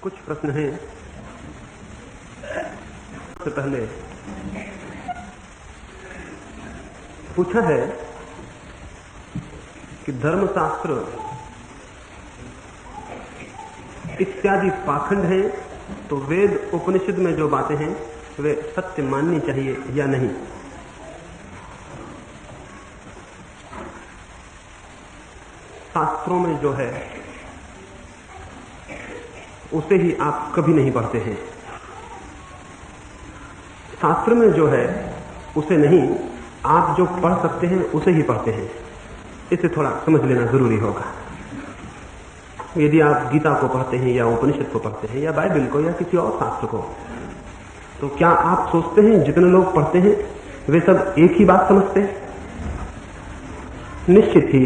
कुछ प्रश्न हैं। सबसे पहले पूछा है कि धर्मशास्त्र इत्यादि पाखंड हैं, तो वेद उपनिषद में जो बातें हैं वे सत्य माननी चाहिए या नहीं। शास्त्रों में जो है उसे ही आप कभी नहीं पढ़ते हैं। शास्त्र में जो है उसे नहीं, आप जो पढ़ सकते हैं उसे ही पढ़ते हैं। इसे थोड़ा समझ लेना जरूरी होगा। यदि आप गीता को पढ़ते हैं या उपनिषद को पढ़ते हैं या बाइबल को या किसी और शास्त्र को, तो क्या आप सोचते हैं जितने लोग पढ़ते हैं वे सब एक ही बात समझते हैं? निश्चित ही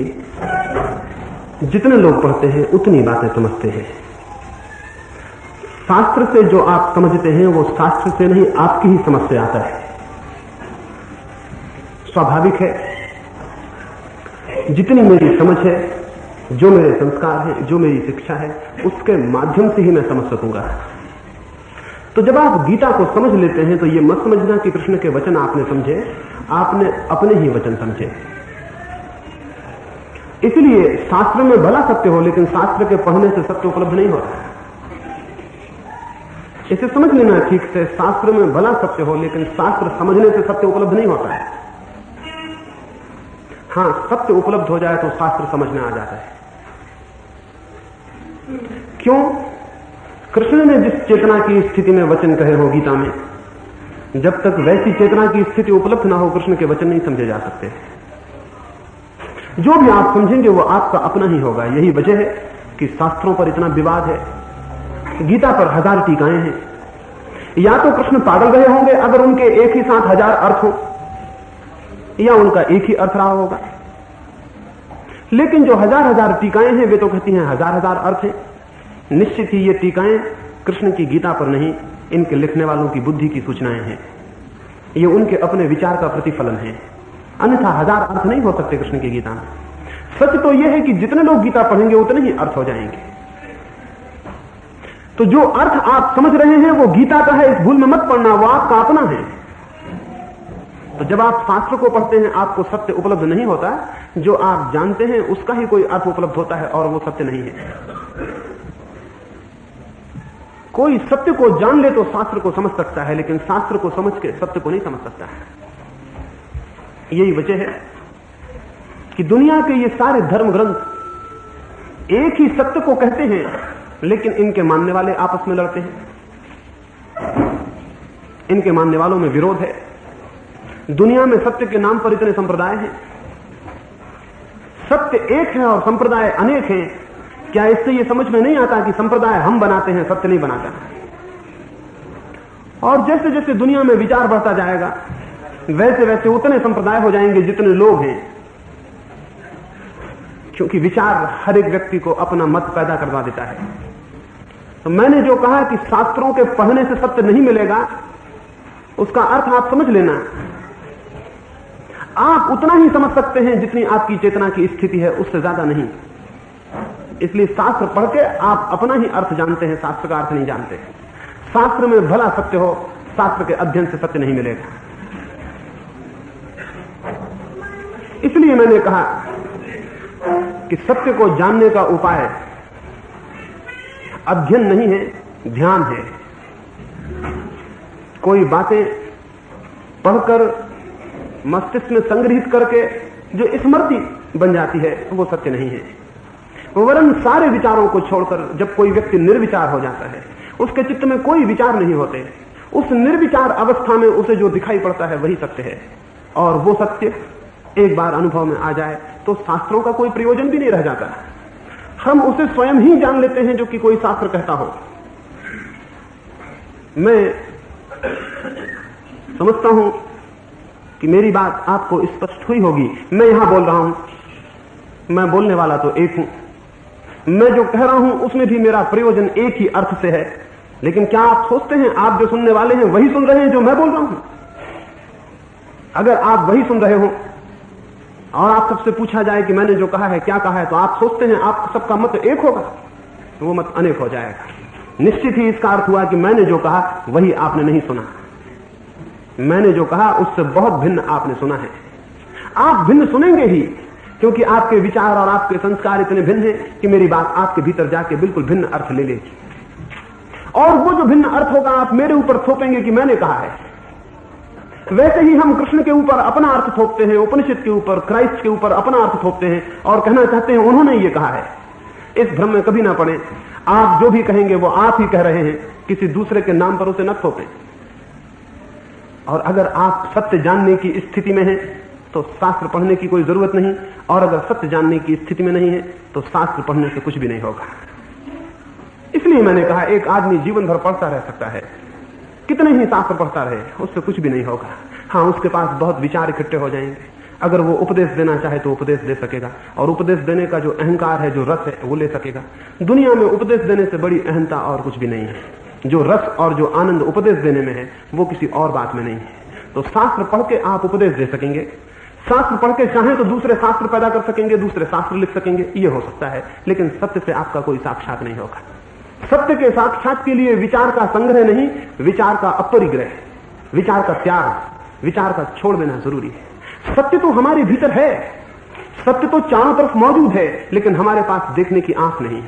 जितने लोग पढ़ते हैं उतनी बातें समझते हैं। शास्त्र से जो आप समझते हैं वो शास्त्र से नहीं, आपकी ही समझ से आता है। स्वाभाविक है, जितनी मेरी समझ है, जो मेरे संस्कार है, जो मेरी शिक्षा है, उसके माध्यम से ही मैं समझ सकूंगा। तो जब आप गीता को समझ लेते हैं तो ये मत समझना कि कृष्ण के वचन आपने समझे, आपने अपने ही वचन समझे। इसलिए शास्त्र में भला सत्य हो, लेकिन शास्त्र के पढ़ने से सत्य उपलब्ध नहीं होता। इसे समझ लेना ठीक से, शास्त्र में भला सत्य हो, लेकिन शास्त्र समझने से सत्य उपलब्ध नहीं होता है। हां, सत्य उपलब्ध हो जाए तो शास्त्र समझ में आ जाता है। क्यों? कृष्ण ने जिस चेतना की स्थिति में वचन कहे हो गीता में, जब तक वैसी चेतना की स्थिति उपलब्ध ना हो कृष्ण के वचन नहीं समझे जा सकते। जो भी आप समझेंगे वो आपका अपना ही होगा। यही वजह है कि शास्त्रों पर इतना विवाद है। गीता पर 1000 टीकाएं हैं। या तो कृष्ण पागल रहे होंगे अगर उनके एक ही साथ 1000 अर्थ हो, या उनका एक ही अर्थ रहा होगा। लेकिन जो 1000 टीकाएं हैं वे तो कहती हैं 1000 अर्थ हैं। निश्चित ही ये टीकाएं कृष्ण की गीता पर नहीं, इनके लिखने वालों की बुद्धि की सूचनाएं हैं। ये उनके अपने विचार का प्रतिफलन है। अन्यथा 1000 अर्थ नहीं हो सकते कृष्ण की गीता में। सच तो यह है कि जितने लोग गीता पढ़ेंगे उतने ही अर्थ हो जाएंगे। तो जो अर्थ आप समझ रहे हैं वो गीता का है, इस भूल में मत पड़ना, वो आपका अपना है। तो जब आप शास्त्र को पढ़ते हैं आपको सत्य उपलब्ध नहीं होता, जो आप जानते हैं उसका ही कोई अर्थ उपलब्ध होता है और वो सत्य नहीं है। कोई सत्य को जान ले तो शास्त्र को समझ सकता है, लेकिन शास्त्र को समझ के सत्य को नहीं समझ सकता है। यही वजह है कि दुनिया के ये सारे धर्म ग्रंथ एक ही सत्य को कहते हैं, लेकिन इनके मानने वाले आपस में लड़ते हैं। इनके मानने वालों में विरोध है। दुनिया में सत्य के नाम पर इतने संप्रदाय हैं। सत्य एक है और संप्रदाय अनेक हैं। क्या इससे यह समझ में नहीं आता कि संप्रदाय हम बनाते हैं, सत्य नहीं बनाता? और जैसे जैसे दुनिया में विचार बढ़ता जाएगा वैसे वैसे उतने संप्रदाय हो जाएंगे जितने लोग हैं, क्योंकि विचार हर एक व्यक्ति को अपना मत पैदा करवा देता है। तो मैंने जो कहा कि शास्त्रों के पढ़ने से सत्य नहीं मिलेगा, उसका अर्थ आप समझ लेना। आप उतना ही समझ सकते हैं जितनी आपकी चेतना की स्थिति है, उससे ज्यादा नहीं। इसलिए शास्त्र पढ़ के आप अपना ही अर्थ जानते हैं, शास्त्र का अर्थ नहीं जानते। शास्त्र में भला सत्य हो, शास्त्र के अध्ययन से सत्य नहीं मिलेगा। इसलिए मैंने कहा कि सत्य को जानने का उपाय अध्ययन नहीं है, ध्यान है। कोई बातें पढ़कर मस्तिष्क में संग्रहित करके जो स्मृति बन जाती है वो सत्य नहीं है। वरन सारे विचारों को छोड़कर जब कोई व्यक्ति निर्विचार हो जाता है, उसके चित्त में कोई विचार नहीं होते, उस निर्विचार अवस्था में उसे जो दिखाई पड़ता है वही सत्य है। और वो सत्य एक बार अनुभव में आ जाए तो शास्त्रों का कोई प्रयोजन भी नहीं रह जाता। हम उसे स्वयं ही जान लेते हैं जो कि कोई शास्त्र कहता हो। मैं समझता हूं कि मेरी बात आपको स्पष्ट हुई होगी। मैं यहां बोल रहा हूं, मैं बोलने वाला तो एक हूं। मैं जो कह रहा हूं उसमें भी मेरा प्रयोजन एक ही अर्थ से है। लेकिन क्या आप सोचते हैं आप जो सुनने वाले हैं वही सुन रहे हैं जो मैं बोल रहा हूं? अगर आप वही सुन रहे हो और आप सबसे पूछा जाए कि मैंने जो कहा है क्या कहा है, तो आप सोचते हैं आप सबका मत एक होगा, तो वो मत अनेक हो जाएगा। निश्चित ही इसका अर्थ हुआ कि मैंने जो कहा वही आपने नहीं सुना। मैंने जो कहा उससे बहुत भिन्न आपने सुना है। आप भिन्न सुनेंगे ही, क्योंकि आपके विचार और आपके संस्कार इतने भिन्न हैं कि मेरी बात आपके भीतर जाके बिल्कुल भिन्न अर्थ ले लेगी। और वो जो भिन्न अर्थ होगा आप मेरे ऊपर थोपेंगे कि मैंने कहा है। वैसे ही हम कृष्ण के ऊपर अपना अर्थ थोपते हैं, उपनिषद के ऊपर, क्राइस्ट के ऊपर अपना अर्थ थोपते हैं और कहना चाहते हैं उन्होंने ये कहा है। इस भ्रम में कभी ना पड़े। आप जो भी कहेंगे वो आप ही कह रहे हैं, किसी दूसरे के नाम पर उसे न थोपें। और अगर आप सत्य जानने की स्थिति में हैं तो शास्त्र पढ़ने की कोई जरूरत नहीं, और अगर सत्य जानने की स्थिति में नहीं है तो शास्त्र पढ़ने से कुछ भी नहीं होगा। इसलिए मैंने कहा एक आदमी जीवन भर पढ़ता रह सकता है, कितने ही शास्त्र पढ़ता रहे, उससे कुछ भी नहीं होगा। हाँ, उसके पास बहुत विचार इकट्ठे हो जाएंगे। अगर वो उपदेश देना चाहे तो उपदेश दे सकेगा, और उपदेश देने का जो अहंकार है, जो रस है, वो ले सकेगा। दुनिया में उपदेश देने से बड़ी अहंता और कुछ भी नहीं है। जो रस और जो आनंद उपदेश देने में है वो किसी और बात में नहीं है। तो शास्त्र पढ़ के आप उपदेश दे सकेंगे, शास्त्र पढ़ के चाहें तो दूसरे शास्त्र पैदा कर सकेंगे, दूसरे शास्त्र लिख सकेंगे, ये हो सकता है, लेकिन सत्य से आपका कोई साक्षात नहीं होगा। सत्य के साक्षात के लिए विचार का संग्रह नहीं, विचार का अपरिग्रह, विचार का त्याग, विचार का छोड़ देना जरूरी है। सत्य तो हमारे भीतर है, सत्य तो चारों तरफ मौजूद है, लेकिन हमारे पास देखने की आंख नहीं।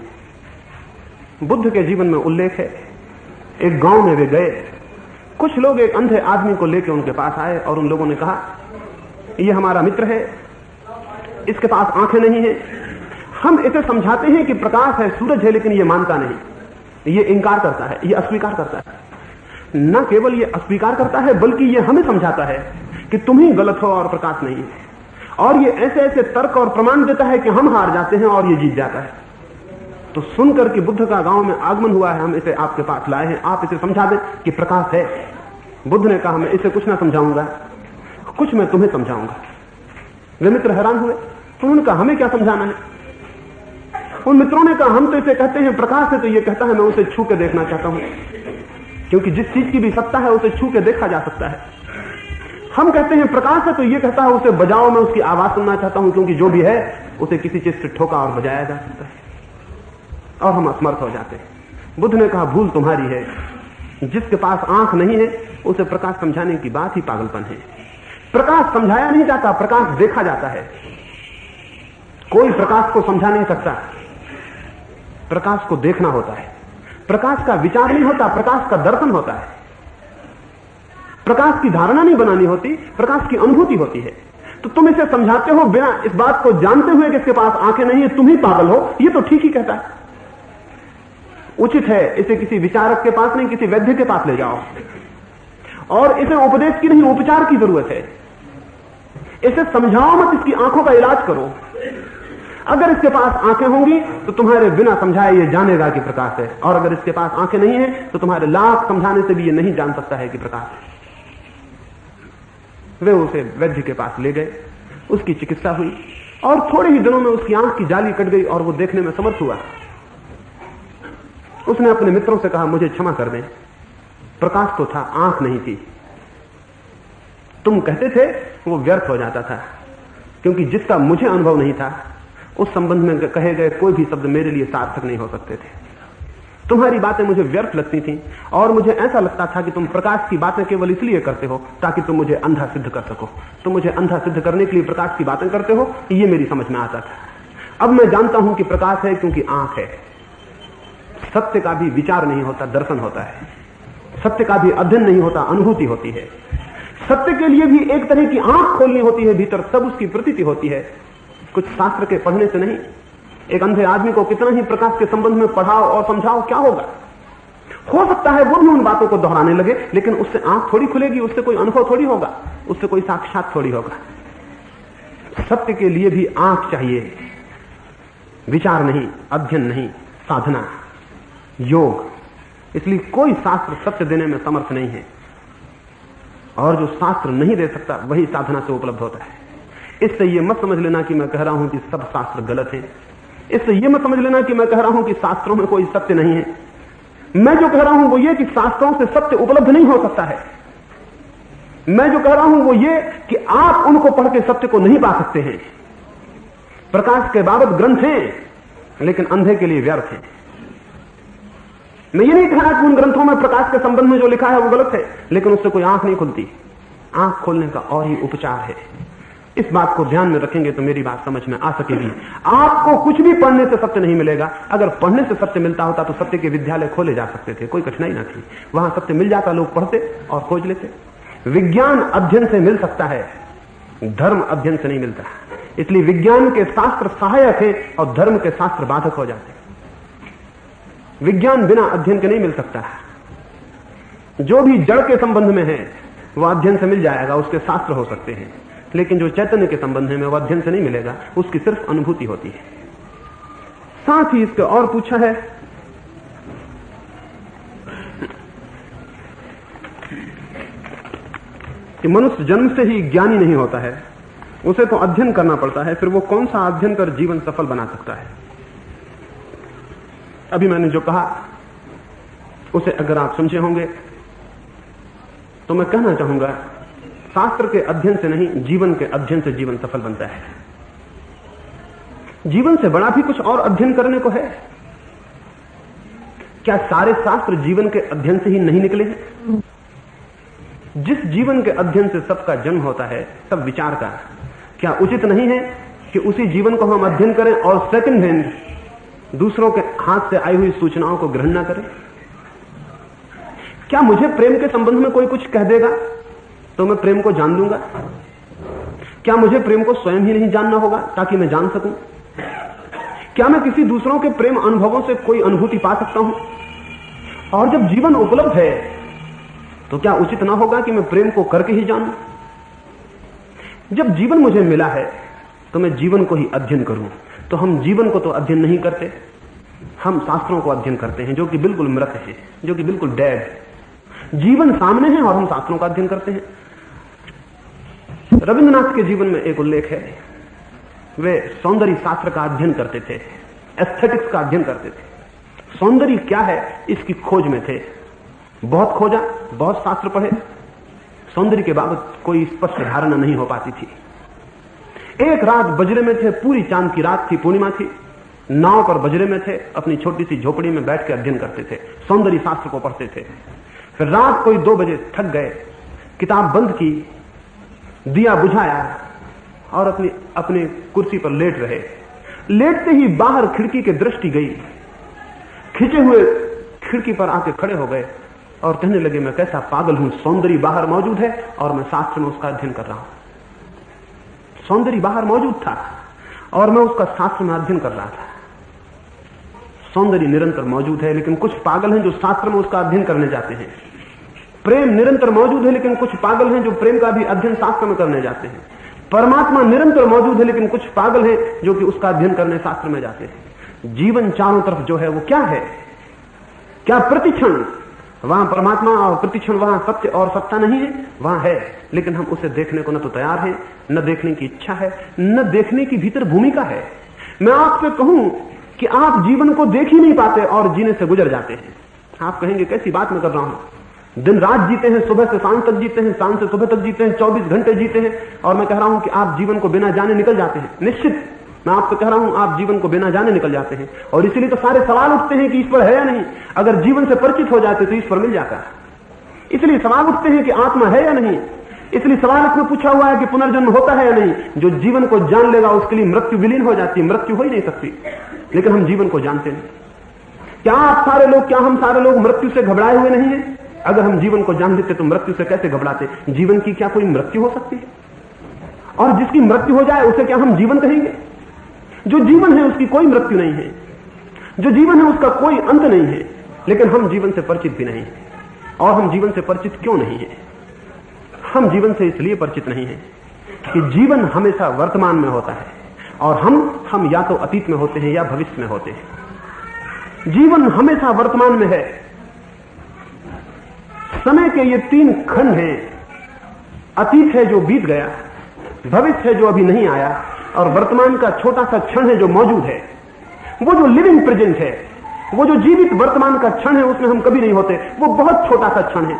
बुद्ध के जीवन में उल्लेख है, एक गांव में वे गए, कुछ लोग एक अंधे आदमी को लेकर उनके पास आए और उन लोगों ने कहा ये हमारा मित्र है, इसके पास आंखें नहीं है, हम इसे समझाते हैं कि प्रकाश है, सूरज है, लेकिन ये मानता नहीं, ये इंकार करता है, ये अस्वीकार करता है। न केवल ये अस्वीकार करता है बल्कि ये हमें समझाता है कि तुम ही गलत हो और प्रकाश नहीं है, और ये ऐसे ऐसे तर्क और प्रमाण देता है कि हम हार जाते हैं और ये जीत जाता है। तो सुनकर कि बुद्ध का गांव में आगमन हुआ है, हम इसे आपके पास लाए हैं, आप इसे समझा दें कि प्रकाश है। बुद्ध ने कहा मैं इसे कुछ ना समझाऊंगा, कुछ मैं तुम्हें समझाऊंगा। वे मित्र हैरान हुए, तो उन्होंने कहा हमें क्या समझाना है। उन मित्रों ने कहा हम तो इसे कहते हैं प्रकाश है, तो ये कहता है मैं उसे छू के देखना चाहता हूं, क्योंकि जिस चीज की भी सत्ता है उसे छू के देखा जा सकता है। हम कहते हैं प्रकाश है, तो ये कहता है उसे बजाओ, मैं उसकी आवाज सुनना चाहता हूं, क्योंकि जो भी है उसे किसी चीज से ठोका और बजाया जा सकता है, और हम असमर्थ हो जाते हैं। बुद्ध ने कहा भूल तुम्हारी है, जिसके पास आंख नहीं है उसे प्रकाश समझाने की बात ही पागलपन है। प्रकाश समझाया नहीं जाता, प्रकाश देखा जाता है। कोई प्रकाश को समझा नहीं सकता, प्रकाश को देखना होता है। प्रकाश का विचार नहीं होता, प्रकाश का दर्शन होता है। प्रकाश की धारणा नहीं बनानी होती, प्रकाश की अनुभूति होती है। तो तुम इसे समझाते हो बिना इस बात को जानते हुए कि इसके पास आंखें नहीं है, तुम ही पागल हो, ये तो ठीक ही कहता है। उचित है इसे किसी विचारक के पास नहीं, किसी वैद्य के पास ले जाओ, और इसे उपदेश की नहीं उपचार की जरूरत है। इसे समझाओ मत, इसकी आंखों का इलाज करो। अगर इसके पास आंखें होंगी तो तुम्हारे बिना समझाए ये जानेगा कि प्रकाश है, और अगर इसके पास आंखें नहीं है तो तुम्हारे लाख समझाने से भी ये नहीं जान सकता है कि प्रकाश है। वे उसे वैद्य के पास ले गए, उसकी चिकित्सा हुई, और थोड़े ही दिनों में उसकी आंख की जाली कट गई और वो देखने में समर्थ हुआ। उसने अपने मित्रों से कहा मुझे क्षमा कर दें, प्रकाश तो था, आंख नहीं थी। तुम कहते थे वो व्यर्थ हो जाता था, क्योंकि जिसका मुझे अनुभव नहीं था उस संबंध में कहे गए कोई भी शब्द मेरे लिए सार्थक नहीं हो सकते थे। तुम्हारी बातें मुझे व्यर्थ लगती थीं, और मुझे ऐसा लगता था कि तुम प्रकाश की बातें केवल इसलिए करते हो ताकि तुम मुझे अंधा सिद्ध कर सको। तुम मुझे अंधा सिद्ध करने के लिए प्रकाश की बातें करते हो, ये मेरी समझ में आता था। अब मैं जानता हूं कि प्रकाश है क्योंकि आंख है। सत्य का भी विचार नहीं होता, दर्शन होता है। सत्य का भी अध्ययन नहीं होता, अनुभूति होती है। सत्य के लिए भी एक तरह की आंख खोलनी होती है भीतर, तब उसकी प्रतीति होती है, कुछ शास्त्र के पढ़ने से नहीं। एक अंधे आदमी को कितना ही प्रकाश के संबंध में पढ़ाओ और समझाओ, क्या होगा? हो सकता है वो भी उन बातों को दोहराने लगे, लेकिन उससे आंख थोड़ी खुलेगी, उससे कोई अनुभव थोड़ी होगा, उससे कोई साक्षात थोड़ी होगा। सत्य के लिए भी आंख चाहिए, विचार नहीं, अध्ययन नहीं, साधना, योग। इसलिए कोई शास्त्र सत्य देने में समर्थ नहीं है, और जो शास्त्र नहीं दे सकता वही साधना से उपलब्ध होता है। इससे यह मत समझ लेना कि मैं कह रहा हूं कि सब शास्त्र गलत हैं। इससे यह मत समझ लेना कि मैं कह रहा हूं कि शास्त्रों में कोई सत्य नहीं है। मैं जो कह रहा हूं वो ये कि शास्त्रों से सत्य उपलब्ध नहीं हो सकता है। मैं जो कह रहा हूं वो ये कि आप उनको पढ़ के सत्य को नहीं पा सकते हैं। प्रकाश के बाबत ग्रंथ हैं, लेकिन अंधे के लिए व्यर्थ हैं। मैं ये नहीं कह रहा कि उन ग्रंथों में प्रकाश के संबंध में जो लिखा है वो गलत है, लेकिन उससे कोई आंख नहीं खुलती। आंख खोलने का और ही उपचार है। इस बात को ध्यान में रखेंगे तो मेरी बात समझ में आ सकेगी। आपको कुछ भी पढ़ने से सत्य नहीं मिलेगा। अगर पढ़ने से सत्य मिलता होता तो सत्य के विद्यालय खोले जा सकते थे, कोई कठिनाई ना थी। वहां सत्य मिल जाता, लोग पढ़ते और खोज लेते। विज्ञान अध्ययन से मिल सकता है, धर्म अध्ययन से नहीं मिलता। इसलिए विज्ञान के शास्त्र सहायक है और धर्म के शास्त्र बाधक हो जाते हैं। विज्ञान बिना अध्ययन के नहीं मिल सकता। जो भी जड़ के संबंध में है वह अध्ययन से मिल जाएगा, उसके शास्त्र हो सकते हैं, लेकिन जो चैतन्य के संबंध में वह अध्ययन से नहीं मिलेगा, उसकी सिर्फ अनुभूति होती है। साथ ही इसके और पूछा है कि मनुष्य जन्म से ही ज्ञानी नहीं होता है, उसे तो अध्ययन करना पड़ता है। फिर वो कौन सा अध्ययन कर जीवन सफल बना सकता है? अभी मैंने जो कहा उसे अगर आप समझे होंगे तो मैं कहना चाहूंगा, शास्त्र के अध्ययन से नहीं, जीवन के अध्ययन से जीवन सफल बनता है। जीवन से बड़ा भी कुछ और अध्ययन करने को है। क्या सारे शास्त्र जीवन के अध्ययन से ही नहीं निकले हैं? जिस जीवन के अध्ययन से सबका जन्म होता है, सब विचार का, क्या उचित नहीं है कि उसी जीवन को हम अध्ययन करें और सेकंड हैंड दूसरों के हाथ से आई हुई सूचनाओं को ग्रहण ना करें? क्या मुझे प्रेम के संबंध में कोई कुछ कह देगा तो मैं प्रेम को जान लूंगा? क्या मुझे प्रेम को स्वयं ही नहीं जानना होगा ताकि मैं जान सकूं? क्या मैं किसी दूसरों के प्रेम अनुभवों से कोई अनुभूति पा सकता हूं? और जब जीवन उपलब्ध है तो क्या उचित ना होगा कि मैं प्रेम को करके ही जानूं? जब जीवन मुझे मिला है तो मैं जीवन को ही अध्ययन करूं। तो हम जीवन को तो अध्ययन नहीं करते, हम शास्त्रों को अध्ययन करते हैं, जो कि बिल्कुल मृत है, जो कि बिल्कुल डेड। जीवन सामने है और हम शास्त्रों का अध्ययन करते हैं। रविंद्रनाथ के जीवन में एक उल्लेख है, वे सौंदर्य शास्त्र का अध्ययन करते थे, एस्थेटिक्स का अध्ययन करते थे। सौंदर्य क्या है इसकी खोज में थे। बहुत खोजा, बहुत शास्त्र पढ़े, सौंदर्य के बाबत कोई स्पष्ट धारणा नहीं हो पाती थी। एक रात बजरे में थे, पूरी चांद की रात थी, पूर्णिमा थी, नाव पर बजरे में थे, अपनी छोटी सी झोपड़ी में बैठ के अध्ययन करते थे, सौंदर्य शास्त्र को पढ़ते थे। फिर रात कोई 2 बजे थक गए, किताब बंद की, दिया बुझाया और अपनी कुर्सी पर लेट रहे। लेटते ही बाहर खिड़की की दृष्टि गई, खिंचे हुए खिड़की पर आके खड़े हो गए और कहने लगे, मैं कैसा पागल हूं, सौंदर्य बाहर मौजूद है और मैं शास्त्र में उसका अध्ययन कर रहा हूं। सौंदर्य बाहर मौजूद था और मैं उसका शास्त्र में अध्ययन कर रहा था। सौंदर्य निरंतर मौजूद है, लेकिन कुछ पागल हैं जो शास्त्र में उसका अध्ययन करने जाते हैं। प्रेम निरंतर मौजूद है, लेकिन कुछ पागल हैं जो प्रेम का भी अध्ययन शास्त्र में करने जाते हैं। परमात्मा निरंतर मौजूद है, लेकिन कुछ पागल हैं जो कि उसका अध्ययन करने शास्त्र में जाते हैं। जीवन चारों तरफ जो है वो क्या है? क्या प्रतिक्षण वहां परमात्मा और प्रतिक्षण वहां सत्य और सत्ता नहीं है? वहां है, लेकिन हम उसे देखने को न तो तैयार हैं, न देखने की इच्छा है, न देखने की भीतर भूमिका है। मैं आपसे कहूं कि आप जीवन को देख ही नहीं पाते और जीने से गुजर जाते हैं। आप कहेंगे कैसी बात मैं कर रहा हूं, दिन रात जीते हैं, सुबह से शाम तक जीते हैं, शाम से सुबह तक जीते हैं, 24 घंटे जीते हैं, और मैं कह रहा हूं कि आप जीवन को बिना जाने निकल जाते हैं। निश्चित मैं आपसे कह रहा हूं, आप जीवन को बिना जाने निकल जाते हैं। और इसीलिए तो सारे सवाल उठते हैं कि ईश्वर है या नहीं। अगर जीवन से परिचित हो जाते तो ईश्वर मिल जाता। इसलिए सवाल उठते हैं कि आत्मा है या नहीं। इसलिए सवाल इसमें पूछा हुआ है कि पुनर्जन्म होता है या नहीं। जो जीवन को जान लेगा उसके लिए मृत्यु विलीन हो जाती है, मृत्यु हो ही नहीं सकती, लेकिन हम जीवन को जानते नहीं। क्या हम सारे लोग मृत्यु से घबराए हुए नहीं है? अगर हम जीवन को जान लेते तो मृत्यु से कैसे घबराते? जीवन की क्या कोई मृत्यु हो सकती है? और जिसकी मृत्यु हो जाए उसे क्या हम जीवन कहेंगे? जो जीवन है उसकी कोई मृत्यु नहीं है, जो जीवन है उसका कोई अंत नहीं है, लेकिन हम जीवन से परिचित भी नहीं है। और हम जीवन से परिचित क्यों नहीं है? हम जीवन से इसलिए परिचित नहीं है कि जीवन हमेशा वर्तमान में होता है और हम या तो अतीत में होते हैं या भविष्य में होते हैं। जीवन हमेशा वर्तमान में है। समय के ये 3 खंड हैं, अतीत है जो बीत गया, भविष्य है जो अभी नहीं आया, और वर्तमान का छोटा सा क्षण है जो मौजूद है। वो जो लिविंग प्रेजेंट है, वो जो जीवित वर्तमान का क्षण है, उसमें हम कभी नहीं होते। वो बहुत छोटा सा क्षण है।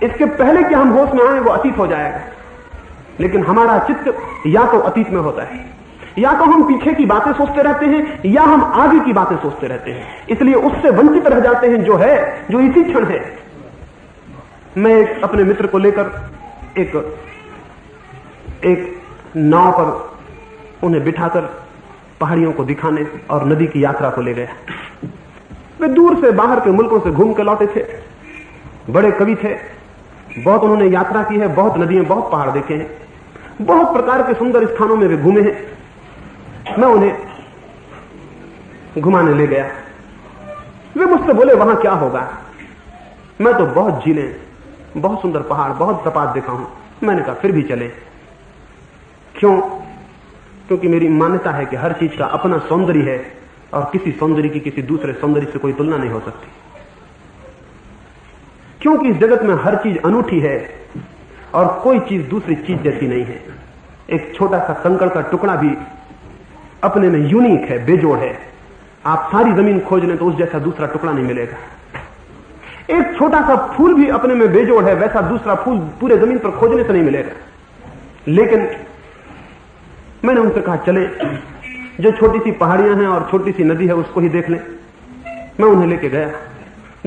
इसके पहले कि हम होश में आए वो अतीत हो जाएगा। लेकिन हमारा चित्त या तो अतीत में होता है या तो हम पीछे की बातें सोचते रहते हैं या हम आगे की बातें सोचते रहते हैं, इसलिए उससे वंचित रह जाते हैं जो है, जो इसी क्षण है। मैं अपने मित्र को लेकर एक नाव पर उन्हें बिठाकर पहाड़ियों को दिखाने और नदी की यात्रा को ले गया। वे दूर से बाहर के मुल्कों से घूम के लौटे थे, बड़े कवि थे, बहुत उन्होंने यात्रा की है, बहुत नदियां, बहुत पहाड़ देखे हैं, बहुत प्रकार के सुंदर स्थानों में वे घूमे हैं। मैं उन्हें घुमाने ले गया। वे मुझसे बोले वहां क्या होगा। मैं तो बहुत झीलें, बहुत सुंदर पहाड़, बहुत जलप्रपात देखा हूं। मैंने कहा फिर भी चले। क्यों? क्योंकि मेरी मान्यता है कि हर चीज का अपना सौंदर्य है और किसी सौंदर्य की किसी दूसरे सौंदर्य से कोई तुलना नहीं हो सकती, क्योंकि इस जगत में हर चीज अनूठी है और कोई चीज दूसरी चीज जैसी नहीं है। एक छोटा सा कंकड़ का टुकड़ा भी अपने में यूनिक है, बेजोड़ है। आप सारी जमीन खोज लें तो उस जैसा दूसरा टुकड़ा नहीं मिलेगा। एक छोटा सा फूल भी अपने में बेजोड़ है, वैसा दूसरा फूल पूरे जमीन पर खोजने से नहीं मिलेगा। लेकिन मैंने उनसे कहा चले, जो छोटी सी पहाड़ियां हैं और छोटी सी नदी है उसको ही देख लें। मैं उन्हें लेके गया।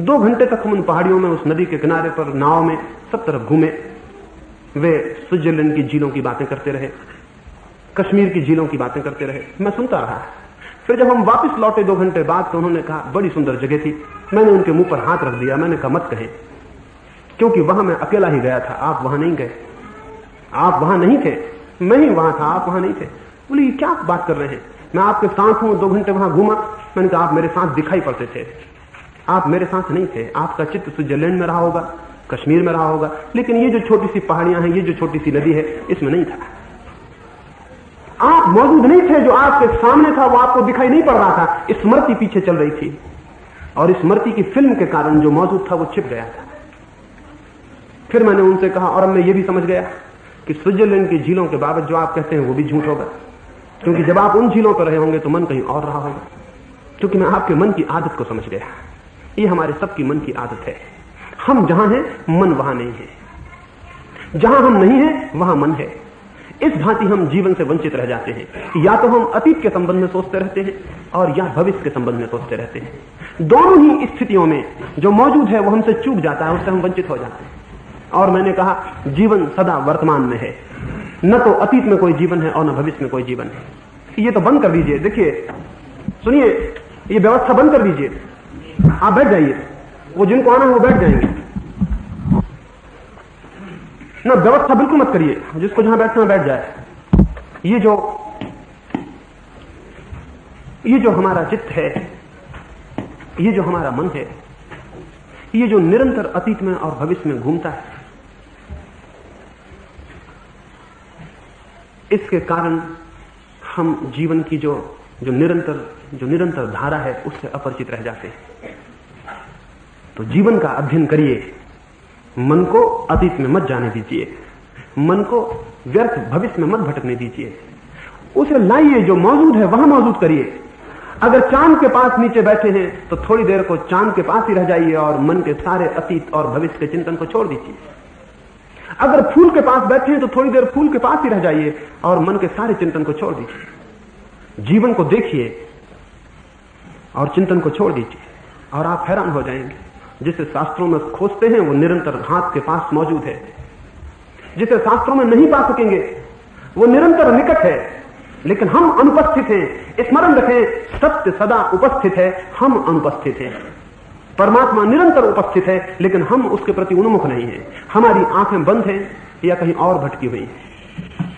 2 घंटे तक हम उन पहाड़ियों में, उस नदी के किनारे पर नाव में सब तरफ घूमे। वे स्विट्जरलैंड की झीलों की बातें करते रहे, कश्मीर की झीलों की बातें करते रहे, मैं सुनता रहा। फिर जब हम वापस लौटे 2 घंटे बाद तो उन्होंने कहा बड़ी सुंदर जगह थी। मैंने उनके मुंह पर हाथ रख दिया। मैंने कहा मत कहें, क्योंकि वहां मैं अकेला ही गया था, आप वहां नहीं गए, आप वहां नहीं थे, मैं ही वहां था, आप वहां नहीं थे। बोले क्या बात कर रहे हैं, मैं आपके साथ हूं, 2 घंटे वहां घूमा। मैंने कहा आप मेरे साथ दिखाई पड़ते थे, आप मेरे साथ नहीं थे। आपका चित्त स्विट्जरलैंड में रहा होगा, कश्मीर में रहा होगा, लेकिन ये जो छोटी सी पहाड़ियां हैं, ये जो छोटी सी नदी है, इसमें नहीं था। आप मौजूद नहीं थे, जो आपके सामने था वो आपको दिखाई नहीं पड़ रहा था। स्मृति पीछे चल रही थी और स्मृति की फिल्म के कारण जो मौजूद था वो छिप गया था। फिर मैंने उनसे कहा, और अब मैं ये भी समझ गया कि स्विट्जरलैंड की झीलों के बाबत जो आप कहते हैं वो भी झूठ होगा, क्योंकि जब आप उन झीलों पर रहे होंगे तो मन कहीं और रहा होगा। क्योंकि मैं आपके मन की आदत को समझ गया। ये हमारे सबकी मन की आदत है। हम जहां हैं मन वहां नहीं है, जहां हम नहीं हैं वहां मन है। इस भांति हम जीवन से वंचित रह जाते हैं। या तो हम अतीत के संबंध में सोचते रहते हैं और या भविष्य के संबंध में सोचते रहते हैं। दोनों ही स्थितियों में जो मौजूद है वो हमसे चूक जाता है, उससे हम वंचित हो जाते हैं। और मैंने कहा जीवन सदा वर्तमान में है, न तो अतीत में कोई जीवन है और न भविष्य में कोई जीवन है। ये तो बंद कर दीजिए। देखिए, सुनिए, ये व्यवस्था बंद कर दीजिए। आप बैठ जाइए, वो जिनको आना है वो बैठ जाएंगे ना। व्यवस्था बिल्कुल मत करिए, जिसको जहां बैठना बैठ जाए। ये जो हमारा चित्त है, ये जो हमारा मन है, ये जो निरंतर अतीत में और भविष्य में घूमता है, इसके कारण हम जीवन की जो निरंतर धारा है उससे अपरिचित रह जाते हैं। तो जीवन का अध्ययन करिए, मन को अतीत में मत जाने दीजिए, मन को व्यर्थ भविष्य में मत भटकने दीजिए। उसे लाइए, जो मौजूद है वहां मौजूद करिए। अगर चांद के पास नीचे बैठे हैं तो थोड़ी देर को चांद के पास ही रह जाइए और मन के सारे अतीत और भविष्य के चिंतन को छोड़ दीजिए। अगर फूल के पास बैठे हैं तो थोड़ी देर फूल के पास ही रह जाइए और मन के सारे चिंतन को छोड़ दीजिए। जीवन को देखिए और चिंतन को छोड़ दीजिए और आप हैरान हो जाएंगे। जिसे शास्त्रों में खोजते हैं वो निरंतर हाथ के पास मौजूद है, जिसे शास्त्रों में नहीं पा सकेंगे वो निरंतर निकट है, लेकिन हम अनुपस्थित हैं। स्मरण रखें, सत्य सदा उपस्थित है, हम अनुपस्थित हैं। परमात्मा निरंतर उपस्थित है, लेकिन हम उसके प्रति उन्मुख नहीं हैं। हमारी आंखें बंद हैं या कहीं और भटकी हुई हैं।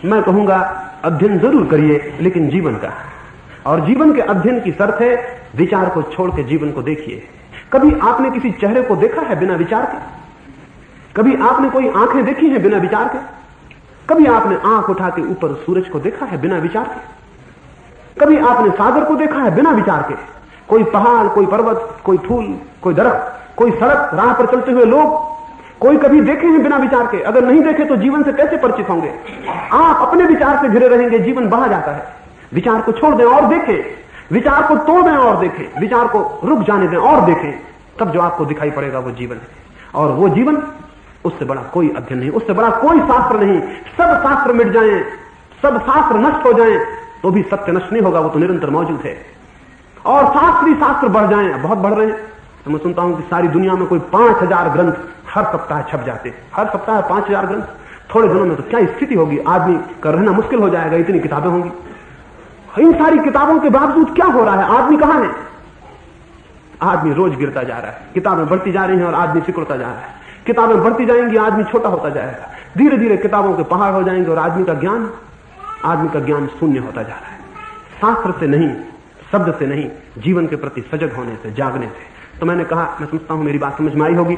मैं कहूंगा अध्ययन जरूर करिए, लेकिन जीवन का, और जीवन के अध्ययन की शर्त है विचार को छोड़ के जीवन को देखिए। कभी आपने किसी चेहरे को देखा है बिना विचार के? कभी आपने कोई आंखें देखी हैं बिना विचार के? कभी आपने आंख उठा के ऊपर सूरज को देखा है बिना विचार के? कभी आपने सागर को देखा है बिना विचार के? कोई पहाड़, कोई पर्वत, कोई फूल, कोई दरख्त, कोई सड़क, राह पर चलते हुए लोग, कोई कभी देखे हैं बिना विचार के? अगर नहीं देखे तो जीवन से कैसे परिचित होंगे? आप अपने विचार से घिरे रहेंगे, जीवन बहा जाता है। विचार को छोड़ दें और देखें, विचार को तोड़ दें और देखें, विचार को रुक जाने दें और देखें, तब जो आपको दिखाई पड़ेगा वो जीवन है। और वो जीवन, उससे बड़ा कोई अध्ययन नहीं, उससे बड़ा कोई शास्त्र नहीं। सब शास्त्र मिट जाएं, सब शास्त्र नष्ट हो जाएं तो भी सत्य नष्ट नहीं होगा, वो तो निरंतर मौजूद है। और शास्त्र बढ़ जाएं, बहुत बढ़ रहे हैं। तो मैं सुनता हूं कि सारी दुनिया में कोई 5000 ग्रंथ हर सप्ताह छप जाते, हर सप्ताह 5000 ग्रंथ। थोड़े दिनों में तो क्या स्थिति होगी, आदमी का रहना मुश्किल हो जाएगा, इतनी किताबें होंगी। इन सारी किताबों के बावजूद क्या हो रहा है, आदमी कहां है? आदमी रोज गिरता जा रहा है, किताबें बढ़ती जा रही हैं और आदमी सिकुड़ता जा रहा है। किताबें बढ़ती जाएंगी, आदमी छोटा होता जाएगा, धीरे धीरे किताबों के पहाड़ हो जाएंगे और आदमी का ज्ञान शून्य होता जा रहा है। शास्त्र से नहीं, शब्द से नहीं, जीवन के प्रति सजग होने से, जागने से। तो मैंने कहा, मैं समझता हूं मेरी बात समझ में आई होगी,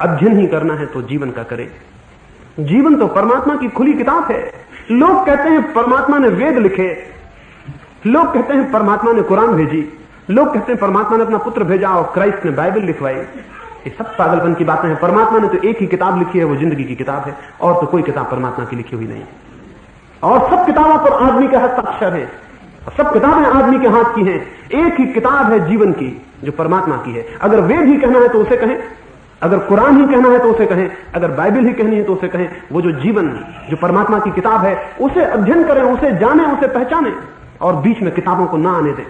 अध्ययन ही करना है तो जीवन का करें। जीवन तो परमात्मा की खुली किताब है। लोग कहते हैं परमात्मा ने वेद लिखे, लोग कहते हैं परमात्मा ने कुरान भेजी, लोग कहते हैं परमात्मा ने अपना पुत्र भेजा और क्राइस्ट ने बाइबल लिखवाई। ये सब पागलपन की बातें हैं। परमात्मा ने तो एक ही किताब लिखी है, वो जिंदगी की किताब है, और तो कोई किताब परमात्मा की लिखी हुई नहीं है। और सब किताबों पर आदमी के हस्ताक्षर है, सब किताबें आदमी के हाथ की हैं। एक ही किताब है जीवन की जो परमात्मा की है। अगर वेद ही कहना है तो उसे कहें, अगर कुरान ही कहना है तो उसे कहें, अगर बाइबल ही कहनी है तो उसे कहें। वो जो जीवन, जो परमात्मा की किताब है, उसे अध्ययन करें, उसे जाने, उसे पहचाने, और बीच में किताबों को ना आने दें।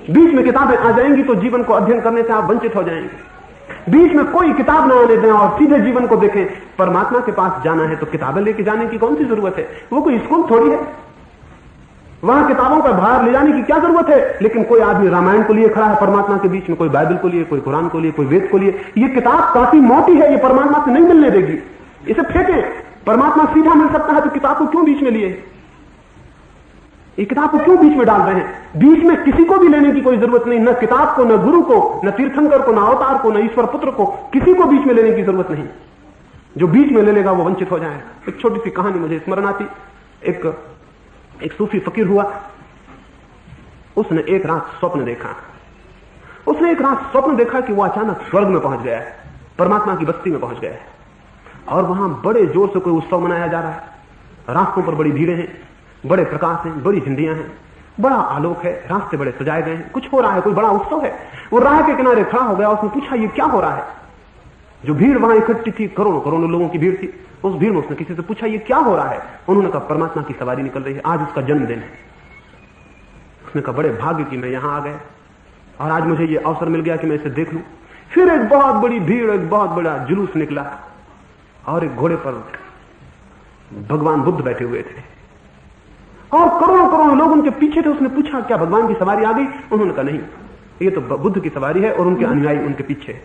बीच में किताबें आ जाएंगी तो जीवन को अध्ययन करने से आप वंचित हो जाएंगे। बीच में कोई किताब ना आने दें और सीधे जीवन को देखें। परमात्मा के पास जाना है तो किताबें लेके जाने की कौन सी जरूरत है? वो कोई स्कूल थोड़ी है, वहां किताबों का भार ले जाने की क्या जरूरत है? लेकिन कोई आदमी रामायण को लिए खड़ा है परमात्मा के बीच में, कोई बाइबल को लिए, कोई कुरान को लिए, कोई वेद को लिए। ये किताब काफी मोटी है, ये परमात्मा से नहीं मिलने देगी, इसे फेंके। परमात्मा सीधा मिल सकता है तो किताब को क्यों बीच में लिए? ये किताब को क्यों बीच में डाल रहे हैं? बीच में किसी को भी लेने की कोई जरूरत नहीं, न किताब को, न गुरु को, न तीर्थंकर को, न अवतार को, न ईश्वर पुत्र को, किसी को बीच में लेने की जरूरत नहीं। जो बीच में ले लेगा वो वंचित हो जाएगा। एक छोटी सी कहानी मुझे स्मरण आती। एक सूफी फकीर हुआ, उसने एक रात स्वप्न देखा। उसने एक रात स्वप्न देखा कि वो अचानक स्वर्ग में पहुंच गया है, परमात्मा की बस्ती में पहुंच गया है, और वहां बड़े जोर से कोई उत्सव मनाया जा रहा है। रास्तों पर बड़ी भीड़ें हैं, बड़े प्रकाश हैं, बड़ी झंडियां हैं, बड़ा आलोक है, रास्ते बड़े सजाए गए हैं, कुछ हो रहा है, कोई बड़ा उत्सव है। वो राह के किनारे खड़ा हो गया, उसने पूछा ये क्या हो रहा है? जो भीड़ वहां इकट्ठी थी, करोड़ों करोड़ों लोगों की भीड़ थी, उस भीड़ में उसने किसी से पूछा ये क्या हो रहा है? उन्होंने कहा परमात्मा की सवारी निकल रही है, आज उसका जन्मदिन है। उसने कहा बड़े भाग्य की मैं यहां आ गया और आज मुझे ये अवसर मिल गया कि मैं इसे देख लूं। फिर एक बहुत बड़ी भीड़, एक बहुत बड़ा जुलूस निकला और एक घोड़े पर भगवान बुद्ध बैठे हुए थे और करोड़ों करोड़ों लोग उनके पीछे थे। उसने पूछा क्या भगवान की सवारी आ गई? उन्होंने कहा नहीं, ये तो बुद्ध की सवारी है और उनके अनुयायी उनके पीछे।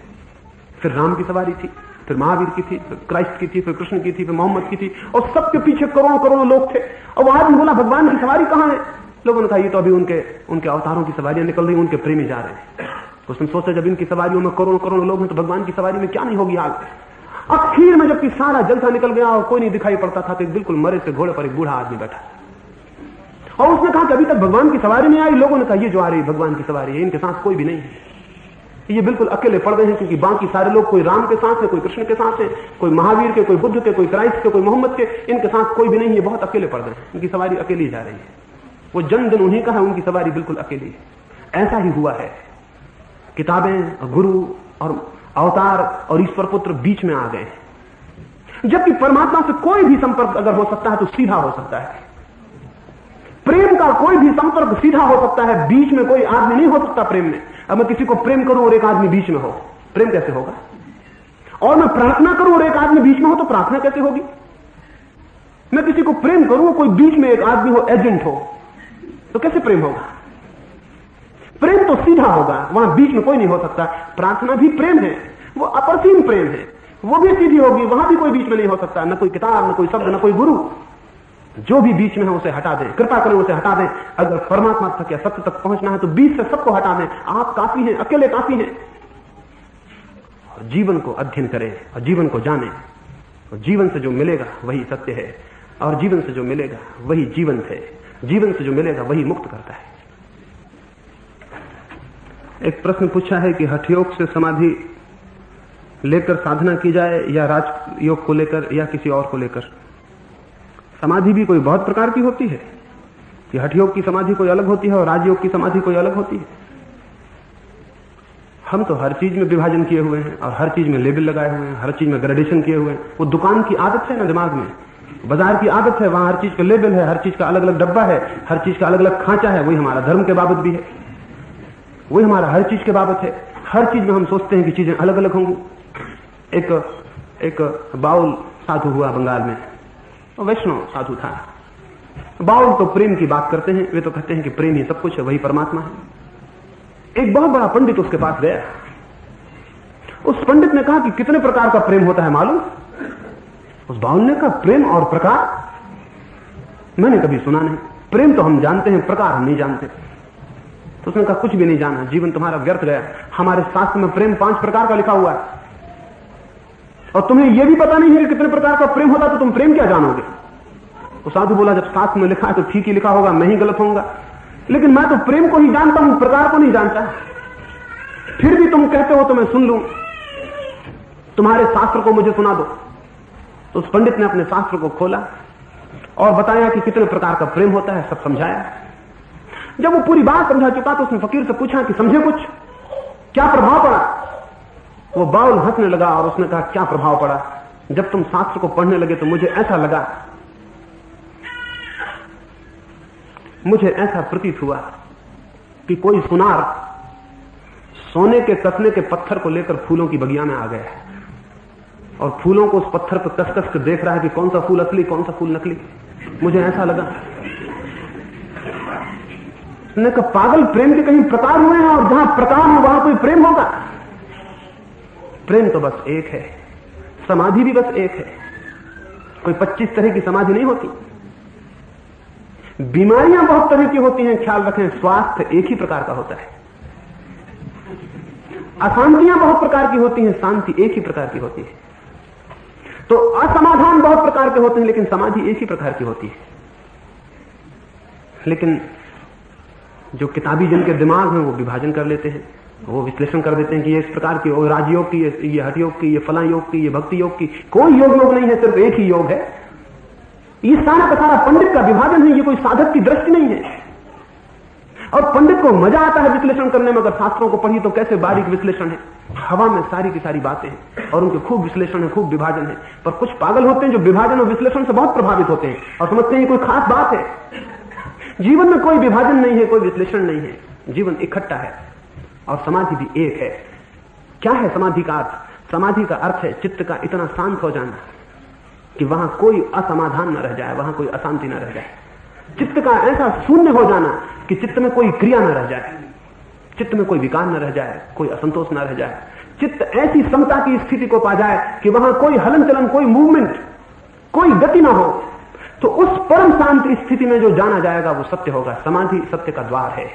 फिर राम की सवारी थी, फिर महावीर की थी, फिर क्राइस्ट की थी, फिर कृष्ण की थी, फिर मोहम्मद की थी, और सबके पीछे करोड़ों करोड़ों लोग थे। और वो आदमी बोला भगवान की सवारी कहां है? लोगों ने कहा ये तो अभी उनके अवतारों की सवारियां निकल रही, उनके प्रेमी जा रहे हैं। तो उसने सोचा जब इनकी सवारियों में करोड़ों करोड़ों लोग हैं तो भगवान की सवारी में क्या नहीं होगी हाल। आखिर में जबकि सारा जलसा निकल गया और कोई नहीं दिखाई पड़ता था, तो बिल्कुल मरे से घोड़े पर एक बूढ़ा आदमी बैठा, और उसने कहा कि अभी तक भगवान की सवारी नहीं आई। लोगों ने कहा ये जो आ रही भगवान की सवारी है, इनके साथ कोई भी नहीं है, ये बिल्कुल अकेले पड़ गए हैं, क्योंकि बाकी सारे लोग कोई राम के साथ है, कोई कृष्ण के साथ है, कोई महावीर के, कोई बुद्ध के, कोई क्राइस्ट के, कोई मोहम्मद के, इनके साथ कोई भी नहीं है, बहुत अकेले पड़ गए, इनकी सवारी अकेली जा रही है। वो जन्मदिन उन्हीं का है, उनकी सवारी बिल्कुल अकेली है। ऐसा ही हुआ है, किताबें, गुरु और अवतार और ईश्वर पुत्र बीच में आ गए, जबकि परमात्मा से कोई भी संपर्क अगर हो सकता है तो सीधा हो सकता है। प्रेम का कोई भी संपर्क सीधा हो सकता है, बीच में कोई आदमी नहीं हो सकता प्रेम में। अब मैं किसी को प्रेम करूं और एक आदमी बीच में हो, प्रेम कैसे होगा? और मैं प्रार्थना करूं और एक आदमी बीच में हो तो प्रार्थना कैसे होगी? मैं किसी को प्रेम करूं, कोई बीच में एक आदमी हो, एजेंट हो, तो कैसे प्रेम होगा? प्रेम तो सीधा होगा, वहां बीच में कोई नहीं हो सकता। प्रार्थना भी प्रेम है, वो अपरसीम प्रेम है, वो भी सीधी होगी, वहां भी कोई बीच में नहीं हो सकता, न कोई किताब, न कोई शब्द, न कोई गुरु। जो भी बीच में है उसे हटा दें, कृपा करें उसे हटा दें। अगर परमात्मा तक या सत्य तक पहुंचना है तो बीच से सबको हटा दें। आप काफी हैं, अकेले काफी हैं। और जीवन को अध्ययन करें और जीवन को जानें, और जीवन से जो मिलेगा वही सत्य है, और जीवन से जो मिलेगा वही जीवन है, जीवन से जो मिलेगा वही मुक्त करता है। एक प्रश्न पूछा है कि हठयोग से समाधि लेकर साधना की जाए या राजयोग को लेकर या किसी और को लेकर। समाधि भी कोई बहुत प्रकार की होती है कि हठयोग की समाधि कोई अलग होती है और राजयोग की समाधि कोई अलग होती है। हम तो हर चीज में विभाजन किए हुए हैं और हर चीज में लेबल लगाए हुए हैं, हर चीज में ग्रेडेशन किए हुए हैं। वो दुकान की आदत है ना दिमाग में बाजार की आदत है, वहां हर चीज का लेबल है, हर चीज का अलग अलग डब्बा है, हर चीज का अलग अलग खांचा है। वही हमारा धर्म के बाबत भी है, वही हमारा हर चीज के बाबत है। हर चीज में हम सोचते हैं कि चीजें अलग अलग होंगी। एक बाउल साधु हुआ बंगाल में, वैष्णव साधु था। बाउल तो प्रेम की बात करते हैं, वे तो कहते हैं कि प्रेम ही सब कुछ है, वही परमात्मा है। एक बहुत बड़ा पंडित उसके पास गया। उस पंडित ने कहा कि कितने प्रकार का प्रेम होता है मालूम? उस बाउल ने कहा प्रेम और प्रकार मैंने कभी सुना नहीं। प्रेम तो हम जानते हैं, प्रकार हम नहीं जानते। तो उसने कहा कुछ भी नहीं जाना, जीवन तुम्हारा व्यर्थ गया। हमारे शास्त्र में प्रेम 5 प्रकार का लिखा हुआ है और तुम्हें यह भी पता नहीं है कि कितने प्रकार का प्रेम होता, तो तुम प्रेम क्या जानोगे? तो साधु बोला जब शास्त्र में लिखा है तो ठीक ही लिखा होगा, मैं ही गलत होऊंगा। लेकिन मैं तो प्रेम को ही जानता हूं, प्रकार को नहीं जानता। फिर भी तुम कहते हो तो मैं सुन लूं, तुम्हारे शास्त्र को मुझे सुना दो। तो उस पंडित ने अपने शास्त्र को खोला और बताया कि कितने प्रकार का प्रेम होता है, सब समझाया। जब वो पूरी बात समझा चुका तो उसने फकीर से पूछा कि समझे कुछ, क्या प्रभाव पड़ा? वो बाउल हंसने लगा और उसने कहा क्या प्रभाव पड़ा? जब तुम शास्त्र को पढ़ने लगे तो मुझे ऐसा प्रतीत हुआ कि कोई सुनार सोने के कसने के पत्थर को लेकर फूलों की बगिया में आ गया है और फूलों को उस पत्थर पर कस कस कर देख रहा है कि कौन सा फूल असली, कौन सा फूल नकली। मुझे ऐसा लगा। उसने कहा पागल, प्रेम के कहीं प्रकार हुए हैं और जहां प्रकार हो वहां कोई प्रेम होगा? प्रेम तो बस एक है, समाधि भी बस एक है। कोई 25 तरह की समाधि नहीं होती। बीमारियां बहुत तरह की होती हैं, ख्याल रखें। स्वास्थ्य एक ही प्रकार का होता है। अशांतियां बहुत प्रकार की होती हैं, शांति एक ही प्रकार की होती है। तो असमाधान बहुत प्रकार के होते हैं, लेकिन समाधि एक ही प्रकार की होती है। लेकिन जो किताबी जिनके दिमाग हैं वो विभाजन कर लेते हैं, वो विश्लेषण कर देते हैं कि ये इस प्रकार की, राजयोग की, ये हठ योग की, ये फला योग की, ये भक्ति योग की। कोई योग नहीं है, सिर्फ एक ही योग है। ये सारा का सारा पंडित का विभाजन है, ये कोई साधक की दृष्टि नहीं है। और पंडित को मजा आता है विश्लेषण करने में। अगर शास्त्रों को पढ़ी तो कैसे बारीक विश्लेषण है, हवा में सारी की सारी बातें हैं और उनके खूब विश्लेषण है, खूब विभाजन है। पर कुछ पागल होते हैं जो विभाजन और विश्लेषण से बहुत प्रभावित होते हैं और समझते हैं कोई खास बात है। जीवन में कोई विभाजन नहीं है, कोई विश्लेषण नहीं है, जीवन इकट्ठा है और समाधि भी एक है। क्या है समाधि का अर्थ? समाधि का अर्थ है चित्त का इतना शांत हो जाना कि वहां कोई असमाधान न रह जाए, वहां कोई अशांति न रह जाए। चित्त का ऐसा शून्य हो जाना कि चित्त में कोई क्रिया न रह जाए, चित्त में कोई विकार न रह जाए, कोई असंतोष न रह जाए। चित्त ऐसी समता की स्थिति को पा जाए कि वहां कोई हलन चलन, कोई मूवमेंट, कोई गति ना हो। तो उस परम शांत स्थिति में जो जाना जाएगा वो सत्य होगा। समाधि सत्य का द्वार है।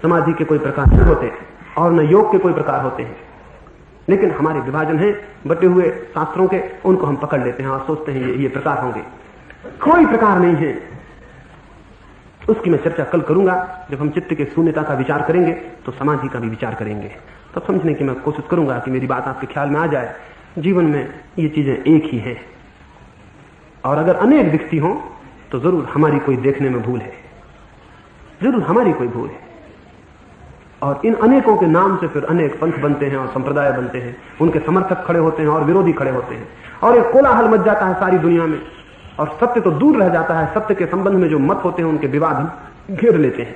समाधि के कोई प्रकार नहीं होते और न योग के कोई प्रकार होते हैं, लेकिन हमारे विभाजन है बटे हुए शास्त्रों के, उनको हम पकड़ लेते हैं और सोचते हैं ये प्रकार होंगे। कोई प्रकार नहीं है। उसकी मैं चर्चा कल करूंगा। जब हम चित्त के शून्यता का विचार करेंगे तो समाधि का भी विचार करेंगे। तब समझने की मैं कोशिश करूंगा कि मेरी बात आपके ख्याल में आ जाए। जीवन में ये चीजें एक ही हैं और अगर अनेक दिखती हों तो जरूर हमारी कोई देखने में भूल है, जरूर हमारी कोई भूल है। और इन अनेकों के नाम से फिर अनेक पंथ बनते हैं और संप्रदाय बनते हैं, उनके समर्थक खड़े होते हैं और विरोधी खड़े होते हैं और एक कोलाहल मच जाता है सारी दुनिया में और सत्य तो दूर रह जाता है। सत्य के संबंध में जो मत होते हैं उनके विवाद हम घेर लेते हैं।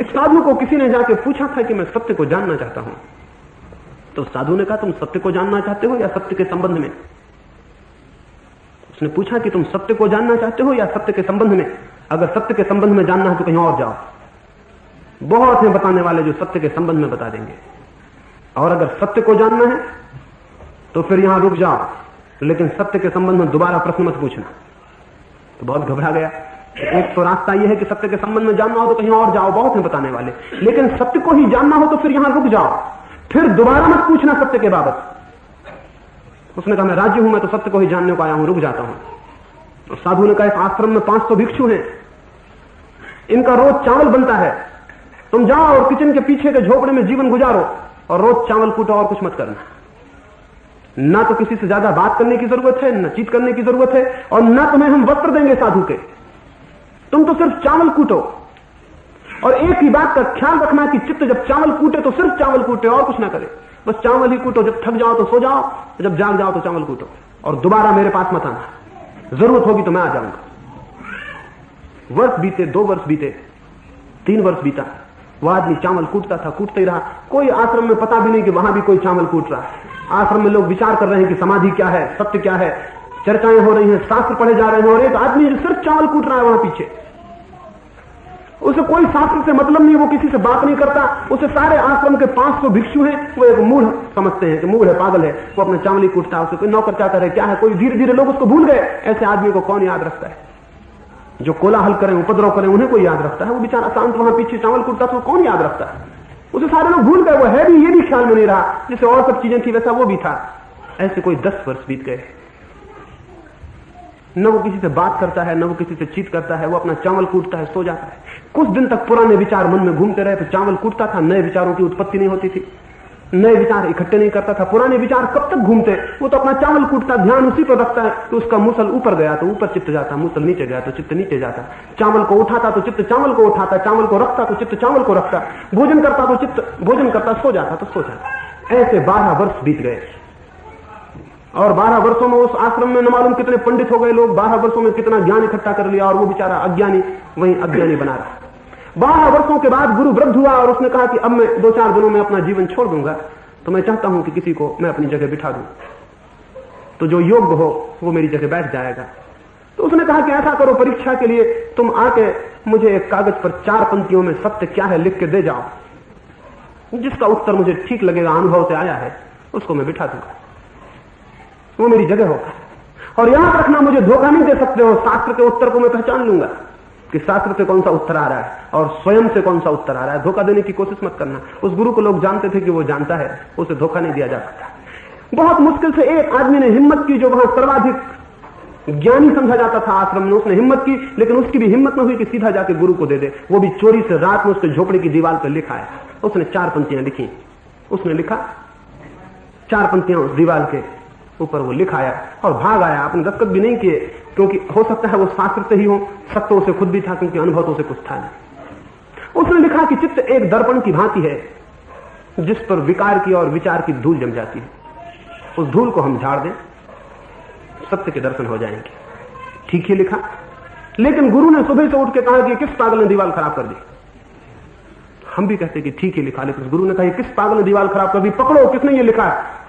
एक साधु को किसी ने जाके पूछा था कि मैं सत्य को जानना चाहता हूं, तो साधु ने कहा तुम सत्य को जानना चाहते हो या सत्य के संबंध में? उसने पूछा कि तुम सत्य को जानना चाहते हो या सत्य के संबंध में? अगर सत्य के संबंध में जानना है तो कहीं और जाओ, बहुत हैं बताने वाले जो सत्य के संबंध में बता देंगे। और अगर सत्य को जानना है तो फिर यहां रुक जाओ, लेकिन सत्य के संबंध में दोबारा प्रश्न मत पूछना। तो बहुत घबरा गया। एक तो रास्ता यह है कि सत्य के संबंध में जानना हो तो कहीं और जाओ, बहुत हैं बताने वाले, लेकिन सत्य को ही जानना हो तो फिर यहां रुक जाओ, फिर दोबारा मत पूछना सत्य के बाबत। उसने कहा मैं राजी हूं, मैं तो सत्य को ही जानने को आया हूं, रुक जाता हूं। तो साधु ने कहा इस आश्रम में 500 भिक्षु हैं, इनका रोज चावल बनता है, तुम जाओ और किचन के पीछे के झोपड़े में जीवन गुजारो और रोज चावल कूटो और कुछ मत करना। ना तो किसी से ज्यादा बात करने की जरूरत है, न चीत करने की जरूरत है, और ना तुम्हें हम वस्त्र देंगे साधु के, तुम तो सिर्फ चावल कूटो। और एक ही बात का ख्याल रखना कि चित्त जब चावल कूटे तो सिर्फ चावल कूटे और कुछ ना करे, बस चावल ही कूटो। जब थक जाओ तो सो जाओ, जब जाग जाओ तो चावल कूटो, और दोबारा मेरे पास मत आना, जरूरत होगी तो मैं आ जाऊंगा। वर्ष बीते, 2 वर्ष बीते, 3 वर्ष बीता, वह आदमी चावल कूटता था, कूटते ही रहा। कोई आश्रम में पता भी नहीं कि वहां भी कोई चावल कूट रहा है। आश्रम में लोग विचार कर रहे हैं कि समाधि क्या है, सत्य क्या है, चर्चाएं हो रही हैं, शास्त्र पढ़े जा रहे हैं, और एक आदमी जो सिर्फ चावल कूट रहा है वहां पीछे, उसे कोई शास्त्र से मतलब नहीं, वो किसी से बात नहीं करता। उसे सारे आश्रम के 500 भिक्षु हैं, वो एक मूढ़ समझते हैं कि मूढ़ है, पागल है, वो अपना चावल ही कूटता है, उसे कोई नौकर क्या करे, क्या है, कोई धीरे धीरे लोग उसको भूल गए। ऐसे आदमी को कौन याद रखता है? जो कोलाहल करें, उपद्रव करें, उन्हें कोई याद रखता है? वो बेचारा शांत वहां पीछे चावल कूटता था, कौन याद रखता है? उसे सारे लोग भूल गए। वो है भी, ये भी ख्याल में नहीं रहा, जैसे और सब चीजें थी वैसा वो भी था। ऐसे कोई 10 वर्ष बीत गए, न वो किसी से बात करता है, न वो किसी से चीत करता है, वो अपना चावल कूटता है, सो जाता है। कुछ दिन तक पुराने विचार मन में घूमते रहे, तो चावल कूटता था, नए विचारों की उत्पत्ति नहीं होती थी, नए विचार इकट्ठे नहीं करता था। पुराने विचार कब तक घूमते? वो तो अपना चावल कूटता, ध्यान उसी पर रखता है, तो उसका मुसल ऊपर गया तो ऊपर चित्त जाता, मुसल नीचे गया तो चित्त नीचे जाता। चावल को उठाता तो चित्त चावल को उठाता, चावल को रखता तो चित्त चावल को रखता, भोजन करता तो चित्त भोजन करता, सो जाता तो सो जाता। ऐसे 12 वर्ष बीत गए, और 12 वर्षों में उस आश्रम में न मालूम कितने पंडित हो गए लोग, 12 वर्षों में कितना ज्ञान इकट्ठा कर लिया, और वो बेचारा अज्ञानी वहीं अज्ञानी बना रहा। 12 वर्षों के बाद गुरु वृद्ध हुआ, और उसने कहा कि अब मैं 2-4 दिनों में अपना जीवन छोड़ दूंगा, तो मैं चाहता हूं कि किसी को मैं अपनी जगह बिठा दूं, तो जो योग्य हो वो मेरी जगह बैठ जाएगा। तो उसने कहा कि ऐसा करो, परीक्षा के लिए तुम आके मुझे एक कागज पर 4 पंक्तियों में सत्य क्या है लिख के दे जाओ, जिसका उत्तर मुझे ठीक लगेगा, अनुभव से आया है, उसको मैं बिठा दूंगा, वो मेरी जगह होगा। और याद रखना, मुझे धोखा नहीं दे सकते हो, शास्त्र के उत्तर को मैं पहचान लूंगा कि शास्त्र से कौन सा उत्तर आ रहा है और स्वयं से कौन सा उत्तर आ रहा है। धोखा देने की कोशिश मत करना। उस गुरु को लोग जानते थे कि वो जानता है, उसे धोखा नहीं दिया जा सकता। बहुत मुश्किल से एक आदमी ने हिम्मत की, जो वहां सर्वाधिक ज्ञानी समझा जाता था आश्रम में, उसने हिम्मत की, लेकिन उसकी भी हिम्मत न हुई कि सीधा जाके गुरु को दे दे। वो भी चोरी से रात में उसके झोपड़ी की दीवार पर लिखा है। उसने 4 पंक्तियां लिखी, उसने लिखा 4 पंक्तियां उस दीवार के ऊपर वो लिखाया और भाग आया। अपने दस्तखत भी नहीं किए, क्योंकि हो सकता है वो शास्त्र से ही हो, सत्य उसे खुद भी था, क्योंकि अनुभव तो उसे कुछ था नहीं। उसने लिखा कि चित्त एक दर्पण की भांति है, जिस पर विकार की और विचार की धूल जम जाती है। उस धूल को हम झाड़ दें, सत्य के दर्शन हो जाएंगे। ठीक ही लिखा, लेकिन गुरु ने सुबह से उठ के कहा कि किस पागल ने दीवार खराब कर दी। हम भी कहते कि ठीक ही लिखा, लेकिन गुरु ने कहा किस पागल ने दीवार खराब कर दी, पकड़ो किसने ये लिखा है।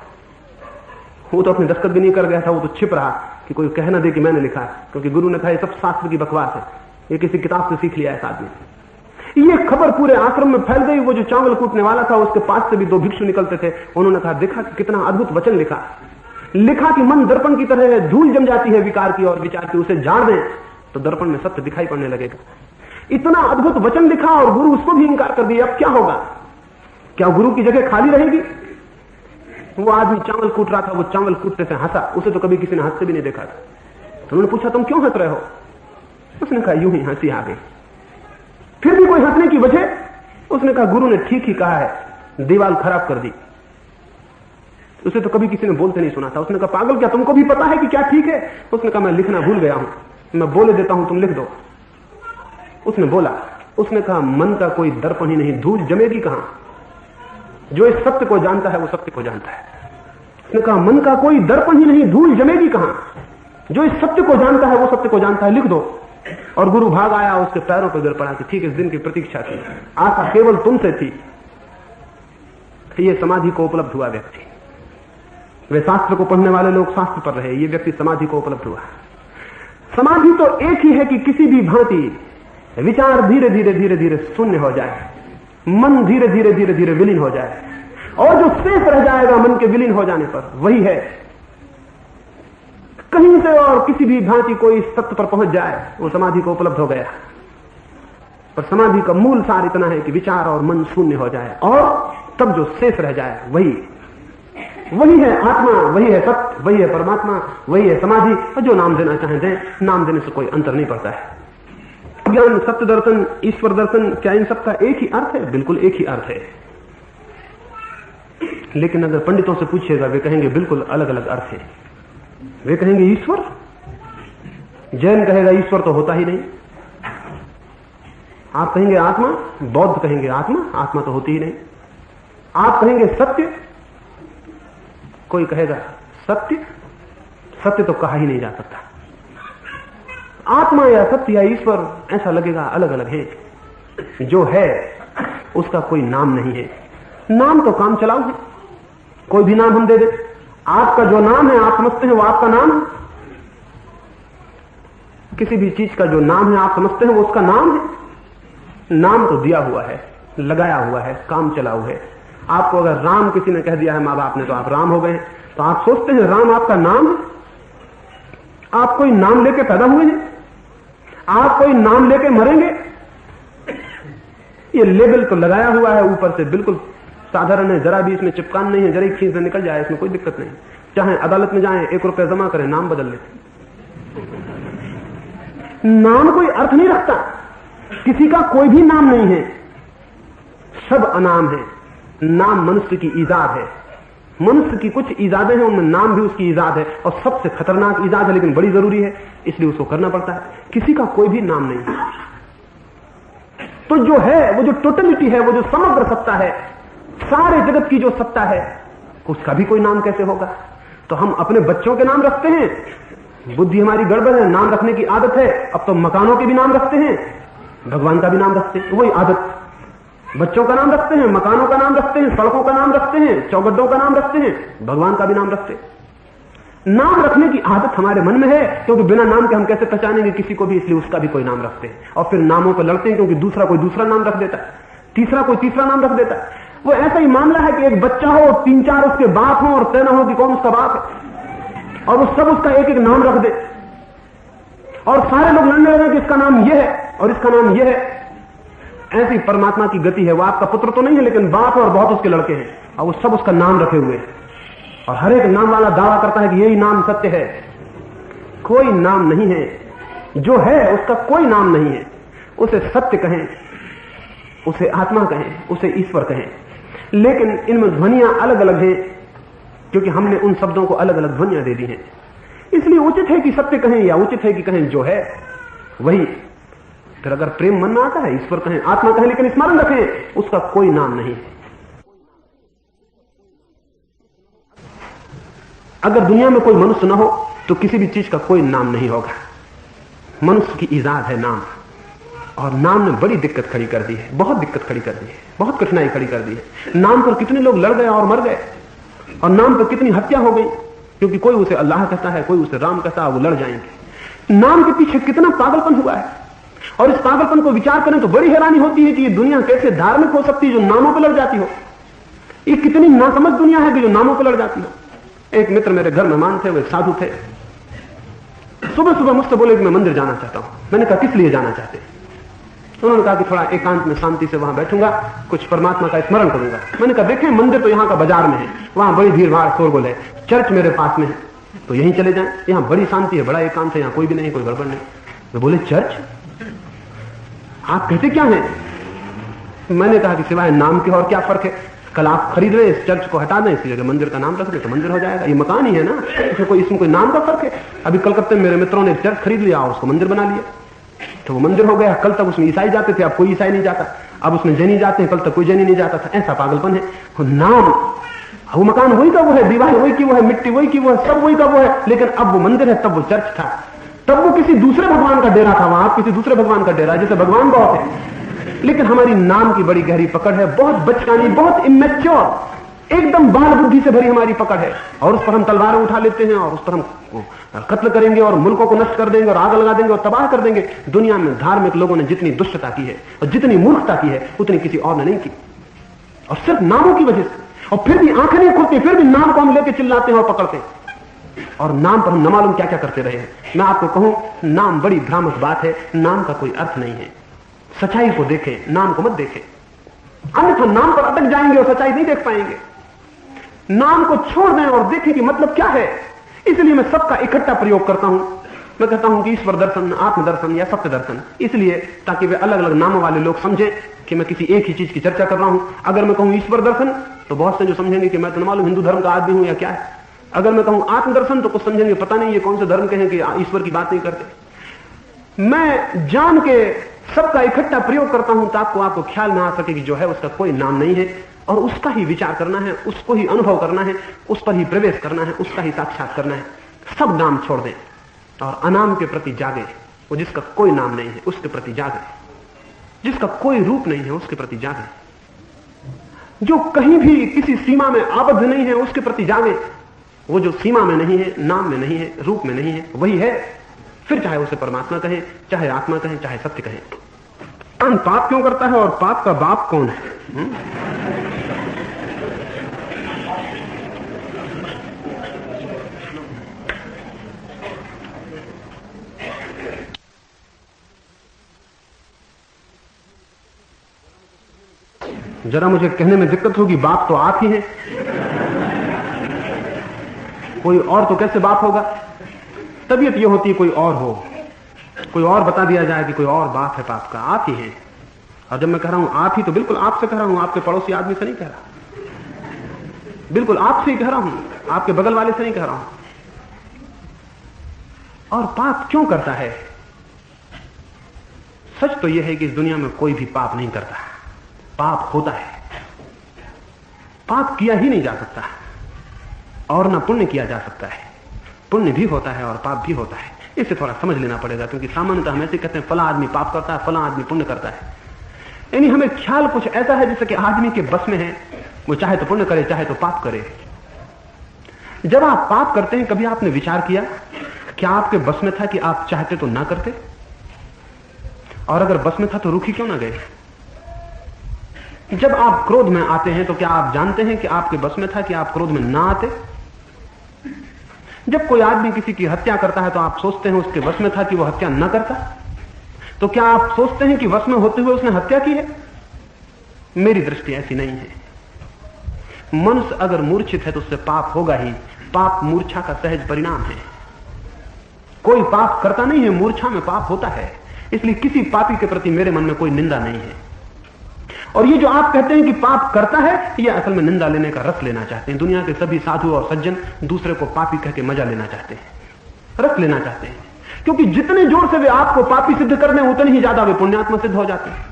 वो तो अपने दस्तखत भी नहीं कर गया था, वो तो छिप रहा कि कोई कह ना दे कि मैंने लिखा है, क्योंकि गुरु ने कहा ये सब शास्त्र की बकवास है, ये किसी किताब से सीख लिया है आदमी। ये खबर पूरे आश्रम में फैल गई। वो जो चावल कूटने वाला था, उसके पास से भी 2 भिक्षु निकलते थे। उन्होंने कहा देखा कितना अद्भुत वचन लिखा, लिखा कि मन दर्पण की तरह है, धूल जम जाती है विकार की और विचार की, उसे झाड़ दें तो दर्पण में सत्य दिखाई पड़ने लगेगा। इतना अद्भुत वचन लिखा और गुरु उसको भी इंकार कर दिया। अब क्या होगा? क्या गुरु की जगह खाली रहेगी? वो आदमी चावल कूट रहा था, वो चावल कूटते से हंसा। उसे तो कभी किसी ने हंसते भी नहीं देखा था। तो उन्होंने पूछा तुम क्यों हंस रहे हो? उसने कहा यूं ही हंसी आ गई। फिर भी कोई हंसने की वजह? उसने कहा गुरु ने ठीक ही कहा है, दीवार खराब कर दी। उसे तो कभी किसी ने बोलते नहीं सुना था। उसने कहा पागल, क्या तुमको भी पता है कि क्या ठीक है? उसने कहा मैं लिखना भूल गया हूं, मैं बोले देता हूं, तुम लिख दो। उसने बोला, उसने कहा मन का कोई दर्पण ही नहीं, धूल जमेगी कहां? जो इस सत्य को जानता है वो सत्य को जानता है। उसने कहा मन का कोई दर्पण ही नहीं, धूल जमेगी कहां? जो इस सत्य को जानता है वो सत्य को जानता है, लिख दो। और गुरु भाग आया, उसके पैरों पर गिर पड़ा कि ठीक इस दिन की प्रतीक्षा थी, आशा केवल तुमसे थी। ये समाधि को उपलब्ध हुआ व्यक्ति। वे शास्त्र को पढ़ने वाले लोग शास्त्र पर रहे, ये व्यक्ति समाधि को उपलब्ध हुआ। समाधि तो एक ही है कि किसी भी भांति विचार धीरे धीरे धीरे धीरे शून्य हो जाए, मन धीरे धीरे धीरे धीरे विलीन हो जाए, और जो शेष रह जाएगा मन के विलीन हो जाने पर वही है। कहीं से और किसी भी भांति कोई सत्य पर पहुंच जाए, वो समाधि को उपलब्ध हो गया। पर समाधि का मूल सार इतना है कि विचार और मन शून्य हो जाए, और तब जो शेष रह जाए वही है आत्मा, वही है सत्य, वही है परमात्मा, वही है समाधि। और जो नाम देना चाहें दें, नाम देने से कोई अंतर नहीं पड़ता है। ज्ञान, सत्य दर्शन, ईश्वर दर्शन, क्या इन सबका एक ही अर्थ है? बिल्कुल एक ही अर्थ है। लेकिन अगर पंडितों से पूछिएगा, वे कहेंगे बिल्कुल अलग अलग अर्थ है। वे कहेंगे ईश्वर, जैन कहेगा ईश्वर तो होता ही नहीं, आप कहेंगे आत्मा, बौद्ध कहेंगे आत्मा, आत्मा तो होती ही नहीं। आप कहेंगे सत्य, कोई कहेगा सत्य, सत्य तो कहा ही नहीं जा सकता। आत्मा या सत्य या ईश्वर ऐसा लगेगा अलग अलग है। जो है उसका कोई नाम नहीं है। नाम तो काम चलाओ है, कोई भी नाम हम दे दे। आपका जो नाम है आप समझते हैं वो आपका नाम है। किसी भी चीज का जो नाम है आप समझते हैं वो उसका नाम है। नाम तो दिया हुआ है, लगाया हुआ है, काम चलाऊ है। आपको अगर राम किसी ने कह दिया है माँ बाप ने तो आप राम हो गए, तो आप सोचते हैं राम आपका नाम है। आप कोई नाम लेके पैदा हुए हैं, आप कोई नाम लेके मरेंगे। ये लेबल तो लगाया हुआ है ऊपर से, बिल्कुल साधारण है, जरा भी इसमें चिपकान नहीं है, जरा एक खींच से निकल जाए, इसमें कोई दिक्कत नहीं। चाहे अदालत में जाएं, 1 रुपया जमा करें, नाम बदल लेते। नाम कोई अर्थ नहीं रखता, किसी का कोई भी नाम नहीं है, सब अनाम है। नाम मनुष्य की ईजाद है। मनुष्य की कुछ ईजादें हैं, उनमें नाम भी उसकी ईजाद है, और सबसे खतरनाक ईजाद है, लेकिन बड़ी जरूरी है, इसलिए उसको करना पड़ता है। किसी का कोई भी नाम नहीं है। तो जो है, वो जो टोटलिटी है, वो जो समग्र सत्ता है, सारे जगत की जो सत्ता है, उसका भी कोई नाम कैसे होगा? तो हम अपने बच्चों के नाम रखते हैं, बुद्धि हमारी गड़बड़ है, नाम रखने की आदत है। अब तो मकानों के भी नाम रखते हैं, भगवान का भी नाम रखते हैं, वही आदत। बच्चों का नाम रखते हैं, मकानों का नाम रखते हैं, सड़कों का नाम रखते हैं, चौगड्डों का नाम रखते हैं, भगवान का भी नाम रखते हैं। नाम रखने की आदत हमारे मन में है, क्योंकि बिना नाम के हम कैसे पहचानेंगे किसी को भी, इसलिए उसका भी कोई नाम रखते हैं। और फिर नामों पर लड़ते हैं, क्योंकि दूसरा कोई दूसरा नाम रख देता है, तीसरा कोई तीसरा नाम रख देता है। वो ऐसा ही मामला है कि एक बच्चा हो, 3-4 उसके बाप हो, और तय ना हो कि कौन उसका बाप है, और वो सब उसका एक एक नाम रख दे, और सारे लोग लड़ने लगे कि इसका नाम यह है और इसका नाम यह है। ऐसी परमात्मा की गति है। वो आपका पुत्र तो नहीं है, लेकिन बाप और बहुत उसके लड़के हैं, और वो सब उसका नाम रखे हुए हैं, और हर एक नाम वाला दावा करता है कि यही नाम सत्य है। कोई नाम नहीं है, जो है उसका कोई नाम नहीं है। उसे सत्य कहें, उसे आत्मा कहें, उसे ईश्वर कहें, लेकिन इनमें ध्वनियां अलग अलग हैं, क्योंकि हमने उन शब्दों को अलग अलग ध्वनियां दे दी हैं। इसलिए उचित है कि सत्य कहें, या उचित है कि कहें जो है वही। फिर अगर प्रेम मन में आता है, ईश्वर कहें, आत्मा कहें, लेकिन स्मरण रखें उसका कोई नाम नहीं है। अगर दुनिया में कोई मनुष्य ना हो तो किसी भी चीज का कोई नाम नहीं होगा। मनुष्य की ईजाद है नाम, और नाम ने बड़ी दिक्कत खड़ी कर दी है, बहुत दिक्कत खड़ी कर दी है, बहुत कठिनाई खड़ी कर दी है। नाम पर कितने लोग लड़ गए और मर गए, और नाम पर कितनी हत्या हो गई, क्योंकि कोई उसे अल्लाह कहता है, कोई उसे राम कहता है, वो लड़ जाएंगे। नाम के पीछे कितना पागलपन हुआ है, और इस पागलपन को विचार करें तो बड़ी हैरानी होती है कि ये दुनिया कैसे धार्मिक हो सकती है जो नामों पर लड़ जाती हो। ये कितनी नासमझ दुनिया है कि जो नामों पर लड़ जाती हो। एक मित्र मेरे घर मेहमान थे, वो एक साधु थे। सुबह सुबह मुझसे बोले कि मैं मंदिर जाना चाहता हूं। मैंने कहा किस लिए जाना चाहते हैं? उन्होंने कहा कि थोड़ा एकांत में शांति से वहां बैठूंगा, कुछ परमात्मा का स्मरण करूंगा। मैंने कहा देखें, मंदिर तो यहाँ का बाजार में है, वहां बड़ी भीड़ भाड़ शोरगुल है, चर्च मेरे पास में है, तो यहीं चले जाएं, यहाँ बड़ी शांति है, बड़ा एकांत है, यहाँ कोई भी नहीं, कोई गड़बड़ नहीं। वे बोले चर्च, आप कहते क्या हैं? मैंने कहा कि सिवाय नाम के और क्या फर्क है? कल आप खरीद रहे, इस चर्च को हटा दें, इसी जगह मंदिर का नाम रख दे तो मंदिर हो जाएगा। ये मकान ही है ना, इसमें कोई नाम का फर्क है? अभी कलकत्ते में मेरे मित्रों ने एक चर्च खरीद लिया और उसको मंदिर बना लिया, तो वो मंदिर हो गया। कल तक उसमें ईसाई जाते थे, अब कोई ईसाई नहीं जाता। अब उसमें जैनी जाते हैं, कल तक कोई जैनी नहीं जाता था। ऐसा पागलपन है। नाम, वो मकान वही का वो है, दीवार वही की वो है, मिट्टी वही की वो है, सब वही का वो है, लेकिन अब वो मंदिर है, तब वो चर्च था, तब वो किसी दूसरे भगवान का डेरा था। वहां किसी दूसरे भगवान का डेरा, जैसे भगवान बहुत है, लेकिन हमारी नाम की बड़ी गहरी पकड़ है, बहुत बचकानी, बहुत इमेच्योर, एकदम बाल बुद्धि से भरी हमारी पकड़ है, और उस पर हम तलवारें उठा लेते हैं, और उस पर हम कत्ल करेंगे, और मुल्कों को नष्ट कर देंगे, और आग लगा देंगे, और तबाह कर देंगे। दुनिया में धार्मिक लोगों ने जितनी दुष्टता की है और जितनी मूर्खता की है, उतनी किसी और ने नहीं की, और सिर्फ नामों की वजह से। और फिर भी आंखें नहीं खुलती, फिर भी नाम को हम लेके चिल्लाते हैं और पकड़ते हैं, और नाम पर हम न मालूम क्या क्या करते रहे हैं। मैं आपको कहूं, नाम बड़ी भ्रामक बात है, नाम का कोई अर्थ नहीं है। सच्चाई को देखें, नाम को मत देखें, अन्यथा नाम पर अटक जाएंगे और सच्चाई नहीं देख पाएंगे। नाम को छोड़ दें और देखें कि मतलब क्या है। इसलिए मैं सबका इकट्ठा प्रयोग करता हूं। मैं कहता हूं कि ईश्वर दर्शन, आत्मदर्शन या सत्य दर्शन, इसलिए ताकि वे अलग अलग नामों वाले लोग समझें कि मैं किसी एक ही चीज की चर्चा कर रहा हूं। अगर मैं कहूं ईश्वर दर्शन, तो बहुत से जो समझेंगे कि मैं तो मालूम हिंदू धर्म का आदमी हूं या क्या है। अगर मैं कहूं आत्मदर्शन, तो कुछ समझेंगे पता नहीं ये कौन से धर्म के हैं कि ईश्वर की बात नहीं करते। मैं जान के सबका इकट्ठा प्रयोग करता हूं तो आपको ख्याल ना आ सके कि जो है उसका कोई नाम नहीं है, और उसका ही विचार करना है, उसको ही अनुभव करना है, उस पर ही प्रवेश करना है, उसका ही साक्षात करना है। सब नाम छोड़ दें और अनाम के प्रति जागे। वो जिसका कोई नाम नहीं है उसके प्रति जागे, जिसका कोई रूप नहीं है उसके प्रति जागे, जो कहीं भी किसी सीमा में आबद्ध नहीं है उसके प्रति जागे। वो जो सीमा में नहीं है, नाम में नहीं है, रूप में नहीं है, वही है। फिर चाहे उसे परमात्मा कहें, चाहे आत्मा कहें, चाहे सत्य कहें। पाप क्यों करता है और पाप का बाप कौन है? जरा मुझे कहने में दिक्कत होगी, बाप तो आप ही हैं, कोई और तो कैसे बाप होगा? तबीयत यह होती है कोई और हो, कोई और बता दिया जाए कि कोई और बाप है पाप का। आप ही हैं। और जब मैं कह रहा हूं आप ही, तो बिल्कुल आपसे कह रहा हूं, आपके पड़ोसी आदमी से नहीं कह रहा, बिल्कुल आपसे ही कह रहा हूं, आपके बगल वाले से नहीं कह रहा हूं। और पाप क्यों करता है? सच तो यह है कि इस दुनिया में कोई भी पाप नहीं करता, पाप होता है। पाप किया ही नहीं जा सकता और ना पुण्य किया जा सकता है। पुण्य भी होता है और पाप भी होता है। इसे थोड़ा समझ लेना पड़ेगा, क्योंकि सामान्यतः हम ऐसे कहते हैं फला आदमी पाप करता है, फला आदमी पुण्य करता है। यानी हमें ख्याल कुछ ऐसा है जैसे कि आदमी के बस में है, वो चाहे तो पुण्य करे, चाहे तो पाप करे। जब आप पाप करते हैं, कभी आपने विचार किया क्या आपके बस में था कि आप चाहते तो ना करते? और अगर बस में था तो रुक ही क्यों ना गए? जब आप क्रोध में आते हैं तो क्या आप जानते हैं कि आपके बस में था कि आप क्रोध में ना आते? जब कोई आदमी किसी की हत्या करता है तो आप सोचते हैं उसके वश में था कि वो हत्या न करता? तो क्या आप सोचते हैं कि वश में होते हुए उसने हत्या की है? मेरी दृष्टि ऐसी नहीं है। मनुष्य अगर मूर्छित है तो उससे पाप होगा ही। पाप मूर्छा का सहज परिणाम है। कोई पाप करता नहीं है, मूर्छा में पाप होता है। इसलिए किसी पापी के प्रति मेरे मन में कोई निंदा नहीं है। और ये जो आप कहते हैं कि पाप करता है, ये असल में निंदा लेने का रस लेना चाहते हैं। दुनिया के सभी साधु और सज्जन दूसरे को पापी कह के मजा लेना चाहते हैं, रस लेना चाहते हैं, क्योंकि जितने जोर से वे आपको पापी सिद्ध कर दें उतने ही ज्यादा वे पुण्यात्मा सिद्ध हो जाते हैं।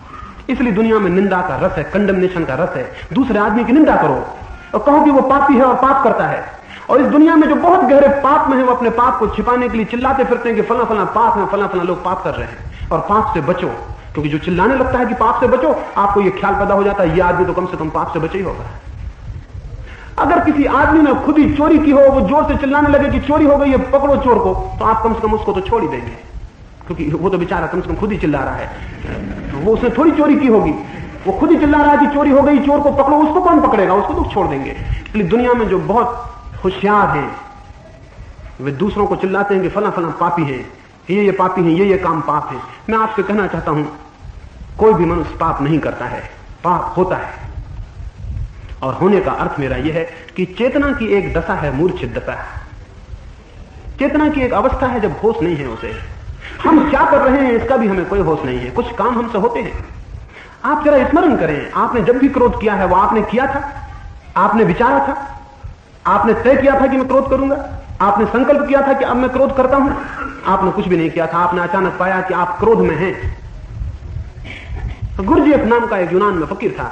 इसलिए दुनिया में निंदा का रस है, कंडेमनेशन का रस है। दूसरे आदमी की निंदा करो और कहो कि वो पापी है और पाप करता है। और इस दुनिया में जो बहुत गहरे पाप में है, वो अपने पाप को छिपाने के लिए चिल्लाते फिरते हैं कि फला फला पाप है, फला फला लोग पाप कर रहे हैं और पाप से बचो। क्योंकि जो चिल्लाने लगता है कि पाप से बचो, आपको यह ख्याल पैदा हो जाता है ये आदमी तो कम से कम पाप से बचे ही होगा। अगर किसी आदमी ने खुद ही चोरी की हो, वो जोर से चिल्लाने लगे कि चोरी हो गई है, पकड़ो चोर को, तो आप कम से कम उसको तो छोड़ ही देंगे, क्योंकि वो तो बेचारा कम से कम खुद ही चिल्ला रहा है। वो उसने थोड़ी चोरी की होगी, वो खुद ही चिल्ला रहा है कि चोरी हो गई, चोर को पकड़ो, उसको कौन पकड़ेगा? उसको तो छोड़ देंगे। इसलिए दुनिया में जो बहुत होशियार हैं, वे दूसरों को चिल्लाते हैं कि फला फला पापी है, ये पापी है, ये काम पाप है। मैं आपसे कहना चाहता हूं, कोई भी मनुष्य पाप नहीं करता है, पाप होता है। और होने का अर्थ मेरा यह है कि चेतना की एक दशा है मूर्छित दशा। चेतना की एक अवस्था है जब होश नहीं है उसे। हम क्या कर रहे हैं इसका भी हमें कोई होश नहीं है। कुछ काम हमसे होते हैं। आप जरा स्मरण करें, आपने जब भी क्रोध किया है वो आपने किया था, आपने विचारा था, आपने तय किया था कि मैं क्रोध करूंगा, आपने संकल्प किया था कि अब मैं क्रोध करता हूं? आपने कुछ भी नहीं किया था। आपने अचानक पाया कि आप क्रोध में हैं। गुरजेफ नाम का एक यूनान में फकीर था,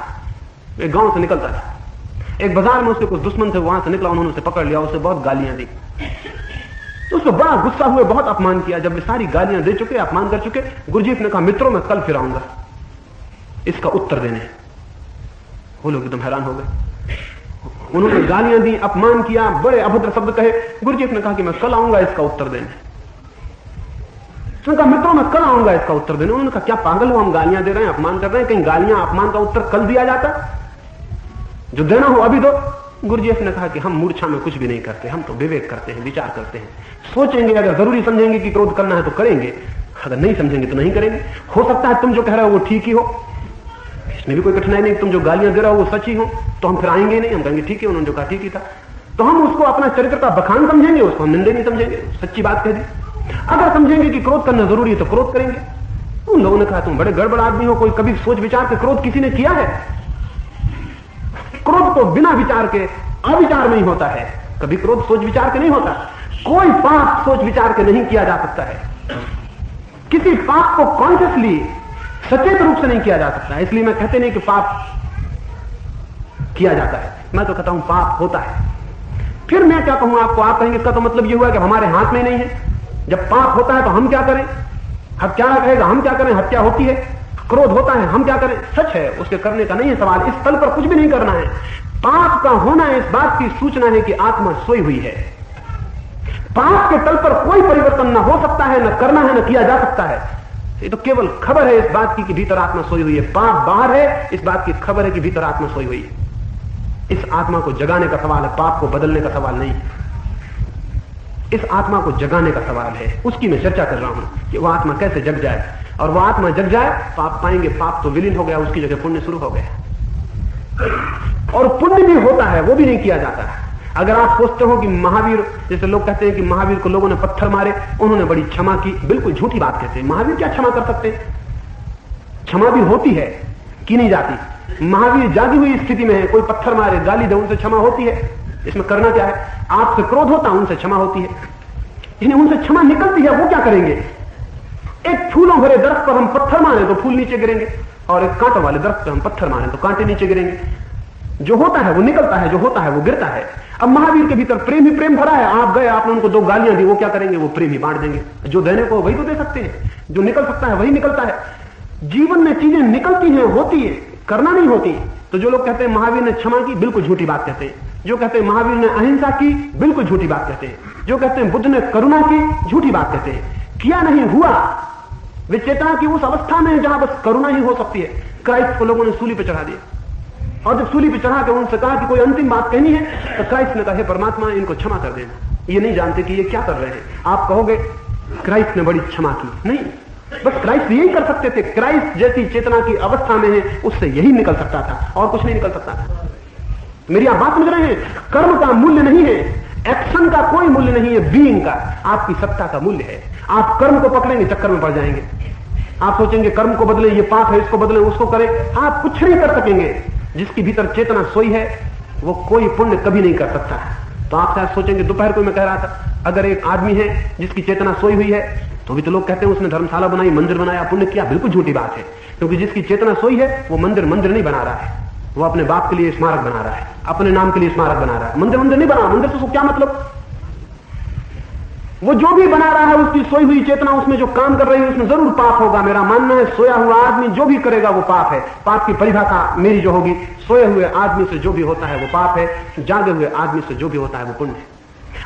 एक गांव से निकलता था। एक बाजार में उसके कुछ दुश्मन थे, वहां से निकला, उन्होंने उसे पकड़ लिया, उसे बहुत गालियां दी। तो उसको बड़ा गुस्सा हुए, बहुत अपमान किया। जब वे सारी गालियां दे चुके, अपमान कर चुके, गुरजेफ ने कहा, मित्रों मैं कल फिर आऊंगा इसका उत्तर देने। वो लोग एकदम हैरान हो गए। उन्होंने गालियां दी, अपमान किया, बड़े अभद्र शब्द कहे। गुरजेफ ने कहा कि मैं कल आऊंगा इसका उत्तर देने। उसने कहा, मित्रों मैं कल आऊंगा इसका उत्तर देने। उन्होंने कहा, क्या पागल हो, हम गालियां दे रहे हैं, अपमान कर रहे हैं, कहीं गालियां अपमान का उत्तर कल दिया जाता? जो देना हो अभी दो। गुरजेफ ने कहा कि हम मूर्छा में कुछ भी नहीं करते, हम तो विवेक करते हैं, विचार करते हैं, सोचेंगे, अगर जरूरी समझेंगे कि क्रोध करना है तो करेंगे, अगर नहीं समझेंगे तो नहीं करेंगे। हो सकता है तुम जो कह रहे हो वो ठीक ही हो, इसमें भी कोई कठिनाई नहीं। तुम जो गालियां दे रहे हो वो सच ही हो, तो हम फिर आएंगे नहीं, हम कहेंगे ठीक है, उन्होंने जो कहा ठीक ही था। तो हम उसको अपना चरित्र का बखान समझेंगे, उसको हम निंदे नहीं समझेंगे, सच्ची बात कह दी। अगर समझेंगे कि क्रोध करना जरूरी है तो क्रोध करेंगे। उन लोगों ने कहा, तुम बड़े गड़बड़ आदमी हो, कोई कभी सोच विचार के क्रोध किसी ने किया है? क्रोध तो बिना विचार के अविचार में ही होता है, कभी क्रोध सोच विचार के नहीं होता। कोई पाप सोच विचार के नहीं किया जा सकता है। किसी पाप को कॉन्शियसली सचेत रूप से नहीं किया जा सकता। इसलिए मैं कहते नहीं कि पाप किया जाता है, मैं तो कहता हूं पाप होता है। फिर मैं क्या कहूं आपको, आप कहेंगे इसका तो मतलब यह हुआ कि हमारे हाथ में नहीं है। जब पाप होता है तो हम क्या करें? हत्यारा कहेगा हम क्या करें? हत्या होती है। क्रोध होता है हम क्या करें? सच है, उसके करने का नहीं है सवाल। इस तल पर कुछ भी नहीं करना है। पाप का होना इस बात की सूचना है कि आत्मा सोई हुई है। पाप के तल पर कोई परिवर्तन न हो सकता है, न करना है, न किया जा सकता है। ये तो केवल खबर है इस बात की कि भीतर आत्मा सोई हुई है। पाप बाहर है, इस बात की खबर है कि भीतर आत्मा सोई हुई है। इस आत्मा को जगाने का सवाल है, पाप को बदलने का सवाल नहीं। इस आत्मा को जगाने का सवाल है, उसकी मैं चर्चा कर रहा हूं कि वह आत्मा कैसे जग जाए। और वह आत्मा जग जाए तो आप पाएंगे पाप तो विलीन हो गया, उसकी जगह पुण्य शुरू हो गया। और पुण्य भी होता है, वो भी नहीं किया जाता है। अगर आप सोचते हो कि महावीर, जैसे लोग कहते हैं कि महावीर को लोगों ने पत्थर मारे, उन्होंने बड़ी क्षमा की, बिल्कुल झूठी बात कहते हैं। महावीर क्या क्षमा कर सकते हैं? क्षमा भी होती है, की नहीं जाती। महावीर जागी हुई स्थिति में है, कोई पत्थर मारे, गाली दे, उनसे क्षमा होती है। इसमें करना क्या है? आपसे क्रोध होता, उनसे क्षमा होती है। यानी उनसे क्षमा निकलती है, वो क्या करेंगे? एक फूलों भरे दरख्त पर हम पत्थर मारे तो फूल नीचे गिरेंगे, और एक कांटों वाले दरख्त पर हम पत्थर मारे तो कांटे नीचे गिरेंगे। जो होता है वो निकलता है, जो होता है वो गिरता है। अब महावीर के भीतर प्रेम ही प्रेम भरा है। आप गए, आपने उनको 2 गालियां दी, वो क्या करेंगे? वो प्रेम ही बांट देंगे। जो देने को वही तो दे सकते हैं, जो निकल सकता है वही निकलता है। जीवन में चीजें निकलती हैं, होती है, करना नहीं होती। तो जो लोग कहते हैं महावीर ने क्षमा की, बिल्कुल झूठी बात कहते हैं। जो कहते हैं महावीर ने अहिंसा की, बिल्कुल झूठी बात कहते हैं। जो कहते हैं बुद्ध ने करुणा की, झूठी बात कहते हैं। किया नहीं हुआ। वे चेतना की उस अवस्था में है जहां बस करुणा ही हो सकती है। क्राइस्ट को लोगों ने सूली पे चढ़ा दिया, और जब सूली पे चढ़ा के उनसे कहा कि कोई अंतिम बात कहनी है, तो क्राइस्ट ने कहा हे परमात्मा, इनको क्षमा कर देना। ये नहीं जानते कि ये क्या कर रहे हैं। आप कहोगे क्राइस्ट ने बड़ी क्षमा की, नहीं, बस क्राइस्ट यही कर सकते थे। क्राइस्ट जैसी चेतना की अवस्था में है, उससे यही निकल सकता था, और कुछ नहीं निकल सकता था। मेरी आप बात समझ रहे हैं? कर्म का मूल्य नहीं है, एक्शन का कोई मूल्य नहीं है, बीइंग का, आपकी सत्ता का मूल्य है। आप कर्म को पकड़ेंगे, चक्कर में पड़ जाएंगे। आप सोचेंगे कर्म को बदले, ये पाप है, इसको बदले, उसको करें, आप कुछ नहीं कर सकेंगे। जिसकी भीतर चेतना सोई है वो कोई पुण्य कभी नहीं कर सकता। तो आप शायद सोचेंगे, दोपहर को मैं कह रहा था, अगर एक आदमी है जिसकी चेतना सोई हुई है, तो भी तो लोग कहते हैं उसने धर्मशाला बनाई, मंदिर बनाया, पुण्य किया। बिल्कुल झूठी बात है, क्योंकि जिसकी चेतना सोई है वो मंदिर नहीं बना रहा है, वो अपने बाप के लिए स्मारक बना रहा है, अपने नाम के लिए स्मारक बना रहा है। मंदिर नहीं बना, मंदिर से क्या मतलब? वो जो भी बना रहा है उसकी सोई हुई चेतना उसमें जो काम कर रही है उसमें जरूर पाप होगा। मेरा मानना है सोया हुआ आदमी जो भी करेगा वो पाप है। पाप की परिभाषा मेरी जो होगी, सोए हुए आदमी से जो भी होता है वो पाप है, जागे हुए आदमी से जो भी होता है वो पुण्य है।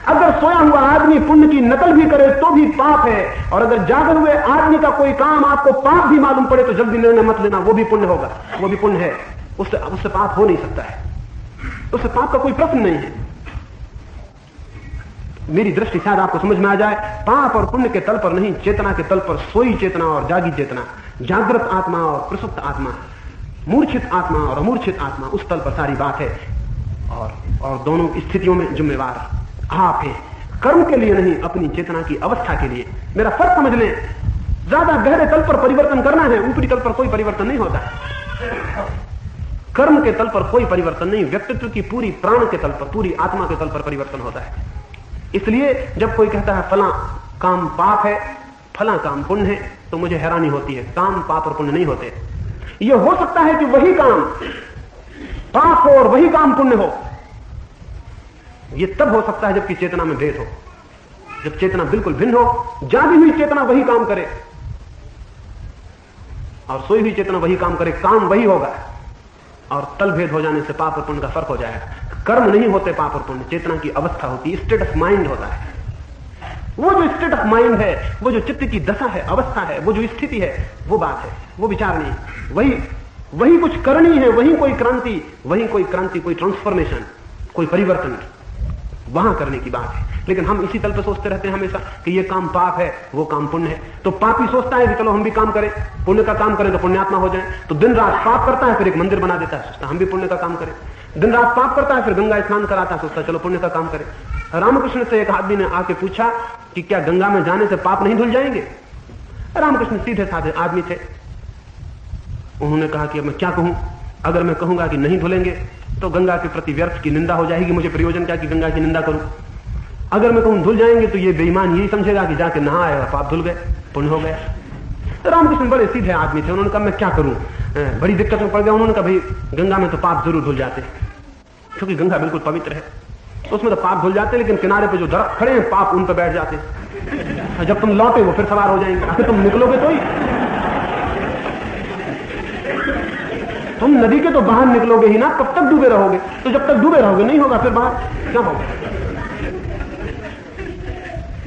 अगर सोया हुआ आदमी पुण्य की नकल भी करे तो भी पाप है, और अगर जागे हुए आदमी का कोई काम आपको पाप भी मालूम पड़े तो जल्दी निर्णय मत लेना, वो भी पुण्य होगा, वो भी पुण्य है। उससे पाप हो नहीं सकता है, उससे पाप का कोई प्रश्न नहीं है। मेरी दृष्टि शायद आपको समझ में आ जाए। पाप और पुण्य के तल पर नहीं, चेतना के तल पर, सोई चेतना और जागी चेतना, जागृत आत्मा और प्रसुप्त आत्मा, मूर्छित आत्मा और अमूर्छित आत्मा, उस तल पर सारी बात है। और दोनों स्थितियों में जिम्मेवार आप हैं, कर्म के लिए नहीं, अपनी चेतना की अवस्था के लिए। मेरा फर्क समझ लें, ज्यादा गहरे तल पर परिवर्तन करना है, ऊपरी तल पर कोई परिवर्तन नहीं होता। कर्म के तल पर कोई परिवर्तन नहीं, व्यक्तित्व की पूरी प्राण के तल पर, पूरी आत्मा के तल पर परिवर्तन होता है। इसलिए जब कोई कहता है फला काम पाप है, फला काम पुण्य है, तो मुझे हैरानी होती है। काम पाप और पुण्य नहीं होते। यह हो सकता है कि वही काम पाप हो और वही काम पुण्य हो। यह तब हो सकता है जबकि चेतना में भेद हो, जब चेतना बिल्कुल भिन्न हो। जागी हुई चेतना वही काम करे और सोई हुई चेतना वही काम करे, काम वही होगा, और तल भेद हो जाने से पाप और पुण्य का फर्क हो जाएगा। कर्म नहीं होते पाप और पुण्य, चेतना की अवस्था होती है, स्टेट ऑफ माइंड होता है। वो जो स्टेट ऑफ माइंड है, वो जो चित्त की दशा है, अवस्था है, वो जो स्थिति है, वो बात है, वो विचार नहीं। वही कुछ करनी है, वही कोई क्रांति, कोई ट्रांसफॉर्मेशन, कोई परिवर्तन वहां करने की बात है। लेकिन हम इसी तल पर सोचते रहते हैं हमेशा कि ये काम पाप है, वो काम पुण्य है। तो पापी सोचता है कि चलो हम भी काम करें, पुण्य का काम करें तो पुण्यात्मा हो जाए। तो दिन रात पाप करता है, फिर एक मंदिर बना देता है, सोचता हम भी पुण्य का काम करें। दिन रात पाप करता है, फिर गंगा स्नान कराता है, सोचता चलो पुण्य का काम करें। रामकृष्ण से एक आदमी ने आके पूछा कि क्या गंगा में जाने से पाप नहीं धुल जाएंगे? रामकृष्ण सीधे साधे आदमी थे। उन्होंने कहा कि अब मैं क्या कहूं, अगर मैं कहूंगा कि नहीं धुलेंगे तो गंगा के प्रति व्यर्थ की निंदा हो जाएगी, मुझे प्रयोजन क्या कि गंगा की निंदा करूं। अगर मैं कहूं धुल जाएंगे तो ये बेईमान यही समझेगा कि जाके नहा आएगा, पाप धुल गए, पुण्य हो गया। रामकृष्ण बड़े सीधे आदमी थे, उन्होंने कहा मैं क्या करूं, बड़ी दिक्कत में पड़ गया। उन्होंने कहा भाई गंगा में तो पाप जरूर धुल जाते, क्योंकि गंगा बिल्कुल पवित्र है, तो उसमें तो पाप धुल जाते, लेकिन किनारे पे जो दरख्त खड़े हैं पाप उन पर बैठ जाते हैं। जब तुम लौटे वो फिर सवार हो जाएंगे, आखिर तुम निकलोगे तो ही, तुम नदी के तो बाहर निकलोगे ही ना, कब तक डूबे रहोगे? तो जब तक डूबे रहोगे नहीं होगा, फिर बाहर क्या होगा?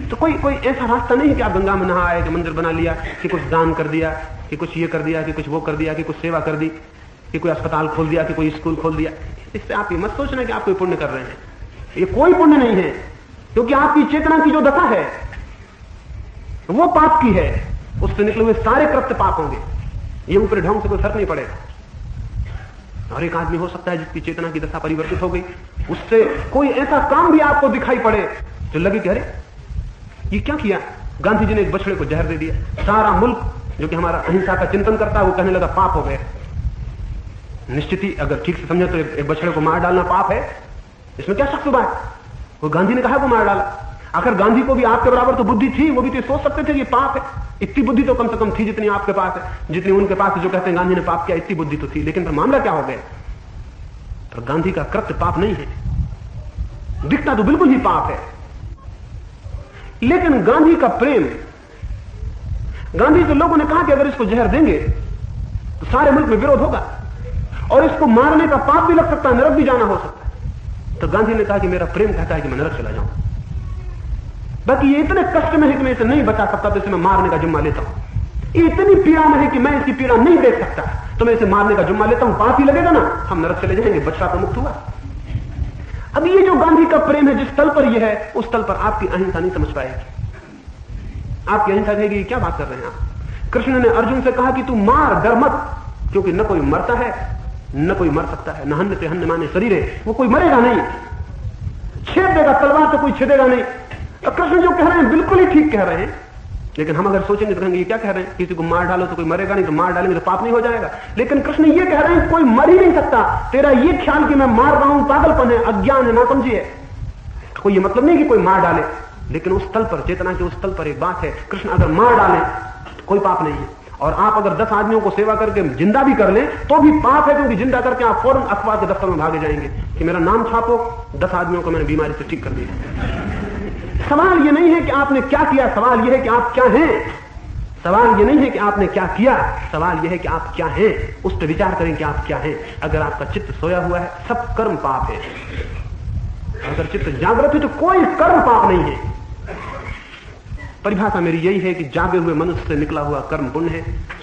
तो कोई ऐसा रास्ता नहीं है कि आप गंगा में नहा आए, कि मंदिर बना लिया, कि कुछ दान कर दिया, कि कुछ ये कर दिया, कि कुछ वो कर दिया, कि कुछ सेवा कर दी, कि कोई अस्पताल खोल दिया, कि कोई स्कूल खोल दिया। इससे आप ये मत सोचना कि आप कोई पुण्य कर रहे हैं, ये कोई पुण्य नहीं है, क्योंकि आपकी चेतना की जो दशा है वो पाप की है, उससे निकले हुए सारे कृत्य पाप होंगे, ये ऊपर ढंग से कोई फर्क नहीं पड़ेगा। और एक आदमी हो सकता है जिसकी चेतना की दशा परिवर्तित हो गई, उससे कोई ऐसा काम भी आपको दिखाई पड़े जो लगे कि अरे ये क्या किया। गांधी जी ने एक बछड़े को जहर दे दिया, सारा मुल्क जो कि हमारा अहिंसा का चिंतन करता है वो कहने लगा पाप हो गए। निश्चित ही अगर ठीक से समझे तो एक बछड़े को मार डालना पाप है, इसमें क्या शक शुबा है? वो गांधी ने कहा वो मार डाला। आखिर गांधी को भी आपके बराबर तो बुद्धि थी, वो भी तो सोच सकते थे कि पाप है। इतनी बुद्धि तो कम से कम थी जितनी आपके पास है, जितनी उनके पास है जो कहते हैं गांधी ने पाप किया, इतनी बुद्धि तो थी। लेकिन फिर मामला क्या हो गया? तो गांधी का कृत्य पाप नहीं है, दिखना तो बिल्कुल ही पाप है, लेकिन गांधी का प्रेम, गांधी के लोगों ने कहा कि अगर इसको जहर देंगे तो सारे मुल्क में विरोध होगा और इसको मारने का पाप भी लग सकता है, नरक भी जाना हो सकता है। तो गांधी ने कहा कि मेरा प्रेम कहता है कि मैं नरक चला जाऊं, बाकी ये इतने कष्ट में है कि मैं इसे नहीं बचा सकता, तो इसे मैं मारने का जिम्मा लेता हूं। ये इतनी पीड़ा में है कि मैं इसकी पीड़ा नहीं देख सकता, तो मैं इसे मारने का जिम्मा लेता हूं। पाप ही लगेगा ना, हम नरक चले जाएंगे, बच्चा तो मुक्त हुआ। अब ये जो गांधी का प्रेम है जिस तल पर यह है, उस तल पर आपकी अहिंसा नहीं समझ पाएगी। आपकी अहिंसा कहेगी क्या बात कर रहे हैं आप? कृष्ण ने अर्जुन से कहा कि तू मार, डर मत, क्योंकि न कोई मरता है न कोई मर सकता है। न हन्य से हन्य माने शरीर है, वो कोई मरेगा नहीं, छेद देगा तलवार से कोई छेदेगा नहीं। अब कृष्ण जो कह रहे हैं बिल्कुल ही ठीक कह रहे हैं, लेकिन हम अगर सोचेंगे तो कहेंगे ये क्या कह रहे हैं, किसी को मार डालो तो कोई मरेगा नहीं, तो मार डालेंगे तो पाप नहीं हो जाएगा। लेकिन कृष्ण ये कह रहे हैं कोई मर ही नहीं सकता, तेरा ये ख्याल कि मैं मार रहा हूं पागलपन है, अज्ञान है, ना समझिए। कोई ये मतलब नहीं कि कोई मार डाले, लेकिन उस तल पर, चेतना के उस तल पर एक बात है, कृष्ण अगर मार डाले तो कोई पाप नहीं है। और आप अगर 10 आदमियों को सेवा करके जिंदा भी कर लें तो भी पाप है, क्योंकि जिंदा करके आप फौरन अखबार के दफ्तर में भागे जाएंगे कि मेरा नाम छापो, 10 आदमियों को मैंने बीमारी से ठीक कर दिया। सवाल ये नहीं है कि आपने क्या किया, सवाल यह है कि आप क्या हैं। सवाल ये नहीं है कि आपने क्या किया, सवाल यह है कि आप क्या हैं। उस पर विचार करें कि आप क्या हैं। अगर आपका चित्त सोया हुआ है, सब कर्म पाप है। अगर चित्त जागृत है तो कोई कर्म पाप नहीं है। परिभाषा मेरी यही है कि जागे हुए मनुष्य से निकला हुआ कर्म पुण्य है,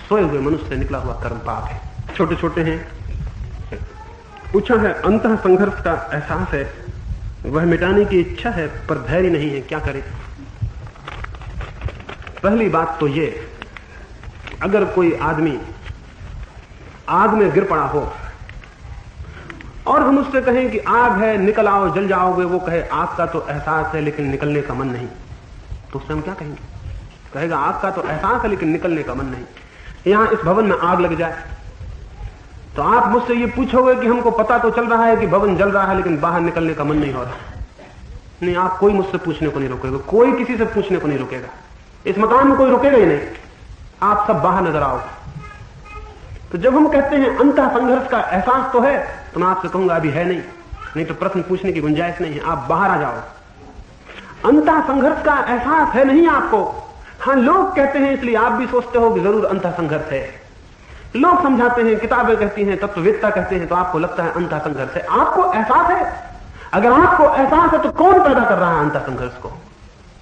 सोए हुए मनुष्य से निकला हुआ कर्म पाप है। छोटे छोटे हैं। पूछा है अंतः संघर्ष का एहसास है, वह मिटाने की इच्छा है पर धैर्य नहीं है, क्या करें? पहली बात तो ये, अगर कोई आदमी आग में गिर पड़ा हो और हम उससे कहें कि आग है निकल आओ जल जाओगे, वो कहे आग का तो एहसास है लेकिन निकलने का मन नहीं, तो उससे हम क्या कहेंगे? कहेगा आग का तो एहसास है लेकिन निकलने का मन नहीं। यहां इस भवन में आग लग जाए तो आप मुझसे ये पूछोगे कि हमको पता तो चल रहा है कि भवन जल रहा है लेकिन बाहर निकलने का मन नहीं हो रहा। नहीं, आप कोई मुझसे पूछने को नहीं रोकेगा, कोई किसी से पूछने को नहीं रोकेगा, इस मकान में कोई रुकेगा ही नहीं, आप सब बाहर नजर आओ। तो जब हम कहते हैं अंतः संघर्ष का एहसास तो है, तो मैं आपसे कहूंगा अभी है नहीं तो प्रश्न पूछने की गुंजाइश नहीं है, आप बाहर आ जाओ। अंतः संघर्ष का एहसास है नहीं आपको। हाँ, लोग कहते हैं इसलिए आप भी सोचते हो कि जरूर अंतः संघर्ष है। लोग समझाते हैं, किताबें कहती हैं, तत्ववेत्ता कहते हैं, तो आपको लगता है अंतः संघर्ष है। आपको एहसास है? अगर आपको एहसास है तो कौन पैदा कर रहा है अंतः संघर्ष को?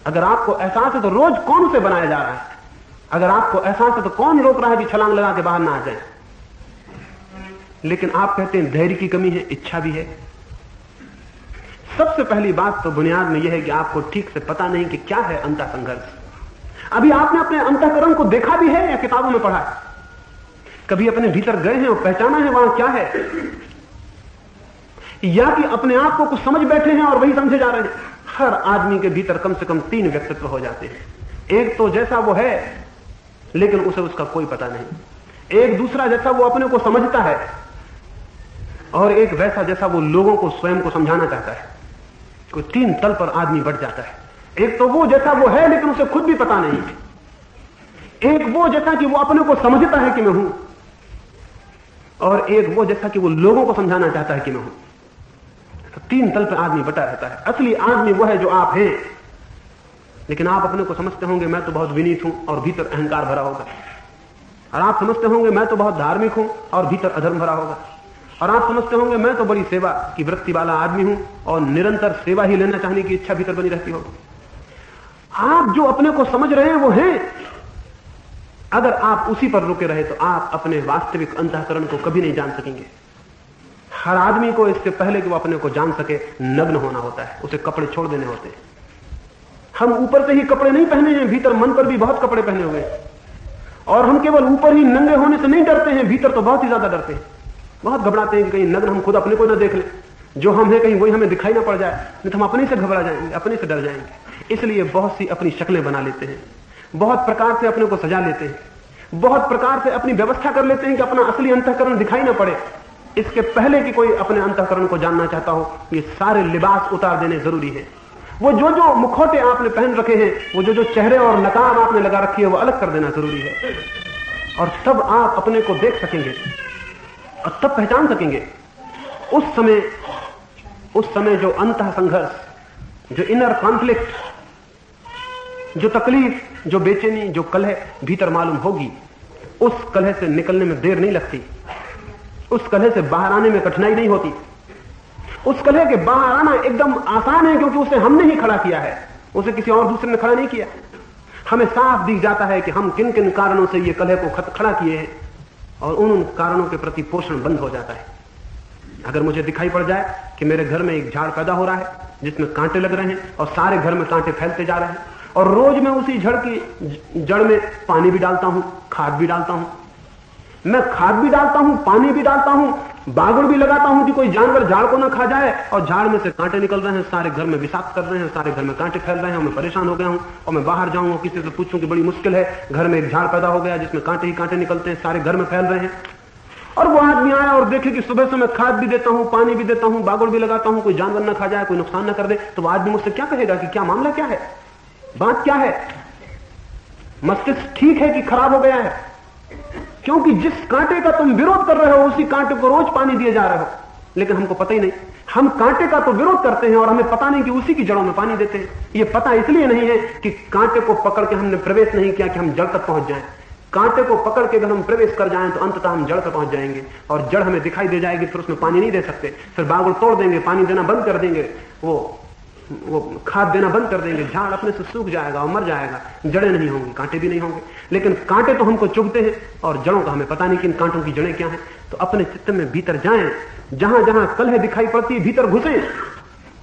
अगर आपको एहसास है तो रोज कौन उसे बनाया जा रहा है? अगर आपको एहसास है तो कौन रोक रहा है कि छलांग लगा के बाहर ना आ जाए? लेकिन आप कहते हैं धैर्य की कमी है, इच्छा भी है। सबसे पहली बात तो बुनियाद में यह है कि आपको ठीक से पता नहीं कि क्या है अंतः संघर्ष। अभी आपने अपने अंतःकरण को देखा भी है या किताबों में पढ़ा है? कभी अपने भीतर गए हैं और पहचाना है वहां क्या है, या कि अपने आप को कुछ समझ बैठे हैं और वही समझे जा रहे हैं? हर आदमी के भीतर कम से कम 3 व्यक्तित्व हो जाते हैं। एक तो जैसा वो है लेकिन उसे उसका कोई पता नहीं, एक दूसरा जैसा वो अपने को समझता है, और एक वैसा जैसा वो लोगों को स्वयं को समझाना चाहता है। कोई 3 तल पर आदमी बढ़ जाता है। एक तो वो जैसा वो है लेकिन उसे खुद भी पता नहीं, एक वो जैसा कि वो अपने को समझता है कि मैं हूं, और एक वो जैसा कि वो लोगों को समझाना चाहता है कि मैं हूं। तो 3 तल पे आदमी बटा रहता है। असली आदमी वो है जो आप हैं, लेकिन आप अपने को समझते होंगे मैं तो बहुत विनीत हूं, और भीतर अहंकार भरा होगा। और आप समझते होंगे मैं तो बहुत धार्मिक हूं, और भीतर अधर्म भरा होगा। और आप समझते होंगे मैं तो बड़ी सेवा की वृत्ति वाला आदमी हूं, और निरंतर सेवा ही लेना चाहने की इच्छा भीतर बनी रहती होगी। आप जो अपने को समझ रहे हैं वो हैं। अगर आप उसी पर रुके रहे तो आप अपने वास्तविक अंतःकरण को कभी नहीं जान सकेंगे। हर आदमी को इससे पहले कि वो अपने को जान सके नग्न होना होता है, उसे कपड़े छोड़ देने होते हैं। हम ऊपर से ही कपड़े नहीं पहने हैं, भीतर मन पर भी बहुत कपड़े पहने हुए हैं। और हम केवल ऊपर ही नंगे होने से नहीं डरते हैं, भीतर तो बहुत ही ज्यादा डरते हैं। बहुत घबराते हैं कि कहीं नग्न हम खुद अपने को ना देख लें, जो हम हैं कहीं वही हमें दिखाई ना पड़ जाए, नहीं तो हम अपने से घबरा जाएंगे, अपने से डर जाएंगे। इसलिए बहुत सी अपनी शक्लें बना लेते हैं, बहुत प्रकार से अपने को सजा लेते हैं, बहुत प्रकार से अपनी व्यवस्था कर लेते हैं कि अपना असली अंतःकरण दिखाई ना पड़े। इसके पहले कि कोई अपने अंतःकरण को जानना चाहता हो, ये सारे लिबास उतार देने जरूरी है। वो जो जो मुखौटे आपने पहन रखे हैं, वो जो जो चेहरे और नकाब आपने लगा रखी है, वो अलग कर देना जरूरी है। और तब आप अपने को देख सकेंगे और तब पहचान सकेंगे। उस समय जो अंतः संघर्ष, जो इनर कॉन्फ्लिक्ट, जो तकलीफ, जो बेचैनी, जो कलह भीतर मालूम होगी, उस कलह से निकलने में देर नहीं लगती, उस कलह से बाहर आने में कठिनाई नहीं होती। उस कलह के बाहर आना एकदम आसान है, क्योंकि उसे हमने ही खड़ा किया है, उसे किसी और दूसरे ने खड़ा नहीं किया। हमें साफ दिख जाता है कि हम किन किन कारणों से ये कलह को खड़ा किए हैं, और उन कारणों के प्रति पोषण बंद हो जाता है। अगर मुझे दिखाई पड़ जाए कि मेरे घर में एक झाड़ पैदा हो रहा है जिसमें कांटे लग रहे हैं, और सारे घर में कांटे फैलते जा रहे हैं, और रोज मैं उसी झाड़ की जड़ में पानी भी डालता हूं, खाद भी डालता हूं, मैं खाद भी डालता हूं, पानी भी डालता हूं, बागड़ भी लगाता हूं कि कोई जानवर झाड़ को ना खा जाए, और झाड़ में से कांटे निकल रहे हैं, सारे घर में विषाक्त कर रहे हैं, सारे घर में कांटे फैल रहे हैं, और मैं परेशान हो गया हूं, और मैं बाहर जाऊंगा किसी से पूछूं कि बड़ी मुश्किल है, घर में एक झाड़ पैदा हो गया जिसमें कांटे ही कांटे निकलते हैं, सारे घर में फैल रहे हैं। और वो आदमी आया और देखे कि सुबह से मैं खाद भी देता हूं, पानी भी देता हूं, बागड़ भी लगाता हूं, कोई जानवर ना खा जाए, कोई नुकसान ना कर दे, तो वो आदमी मुझसे क्या कहेगा कि क्या मामला क्या है, बात क्या है, मस्तिष्क ठीक है कि खराब हो गया है? क्योंकि जिस कांटे का तुम विरोध कर रहे हो उसी कांटे को रोज पानी दिए जा रहे हो, लेकिन हमको पता ही नहीं। हम कांटे का तो विरोध करते हैं और हमें पता नहीं कि उसी की जड़ों में पानी देते हैं। ये पता इसलिए नहीं है कि कांटे को पकड़ के हमने प्रवेश नहीं किया कि हम जड़ तक पहुंच जाएं। कांटे को पकड़ के अगर हम प्रवेश कर जाएं तो अंततः हम जड़ तक पहुंच जाएंगे, और जड़ हमें दिखाई दे जाएगी, फिर उसमें पानी नहीं दे सकते, फिर बागड़ तोड़ देंगे, पानी देना बंद कर देंगे, वो खाद देना बंद कर देंगे, झाड़ अपने से सूख जाएगा और मर जाएगा, जड़ें नहीं होंगी, कांटे भी नहीं होंगे। लेकिन कांटे तो हमको चुभते हैं और जड़ों का हमें पता नहीं कि इन कांटों की जड़ें क्या हैं। तो अपने चित्त में भीतर जाएं, जहां जहां कलह दिखाई पड़ती है भीतर घुसें,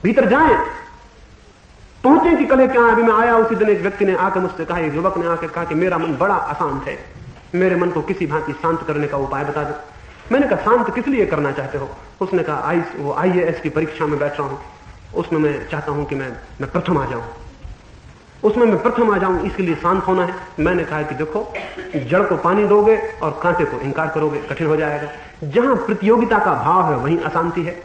भीतर जाएं, पहुंचे कि कलह क्या है। अभी मैं आया, उसी दिन एक व्यक्ति ने आकर मुझसे कहा, एक युवक ने आकर कहा कि मेरा मन बड़ा अशांत है, मेरे मन को किसी भांति शांत करने का उपाय बता दो। मैंने कहा शांत किस लिए करना चाहते हो? उसने कहा वो IAS की परीक्षा में बैठ रहा हूं, उसमें मैं चाहता हूं कि मैं प्रथम आ जाऊं, उसमें मैं प्रथम आ जाऊं, इसके लिए शांत होना है। मैंने कहा कि देखो, जड़ को पानी दोगे और कांटे को इंकार करोगे, कठिन हो जाएगा। जहां प्रतियोगिता का भाव है वहीं अशांति है।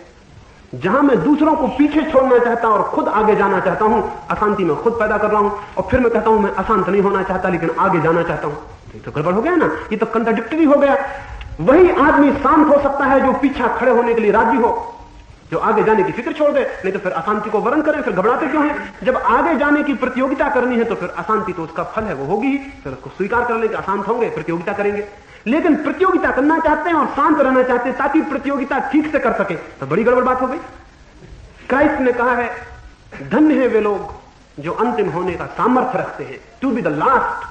जहां मैं दूसरों को पीछे छोड़ना चाहता और खुद आगे जाना चाहता हूं, अशांति में खुद पैदा कर रहा हूं। और फिर मैं कहता हूं मैं अशांत नहीं होना चाहता लेकिन आगे जाना चाहता हूं, तो गड़बड़ हो गया ना, ये तो कंट्राडिक्टरी हो गया। वही आदमी शांत हो सकता है जो पीछा खड़े होने के लिए राजी हो, जो आगे जाने की फिक्र छोड़ दे, नहीं तो फिर अशांति को वर्ण करें, फिर घबराते क्यों हैं? जब आगे जाने की प्रतियोगिता करनी है तो फिर अशांति तो उसका फल है, वो होगी ही, फिर उसको स्वीकार कर लेंगे, अशांत होंगे, प्रतियोगिता करेंगे। लेकिन प्रतियोगिता करना चाहते हैं और शांत रहना चाहते हैं ताकि प्रतियोगिता ठीक से कर सके, तो बड़ी गड़बड़ बात हो गई। क्राइस्ट ने कहा है, धन्य है वे लोग जो अंतिम होने का सामर्थ्य रखते हैं, टू बी द लास्ट,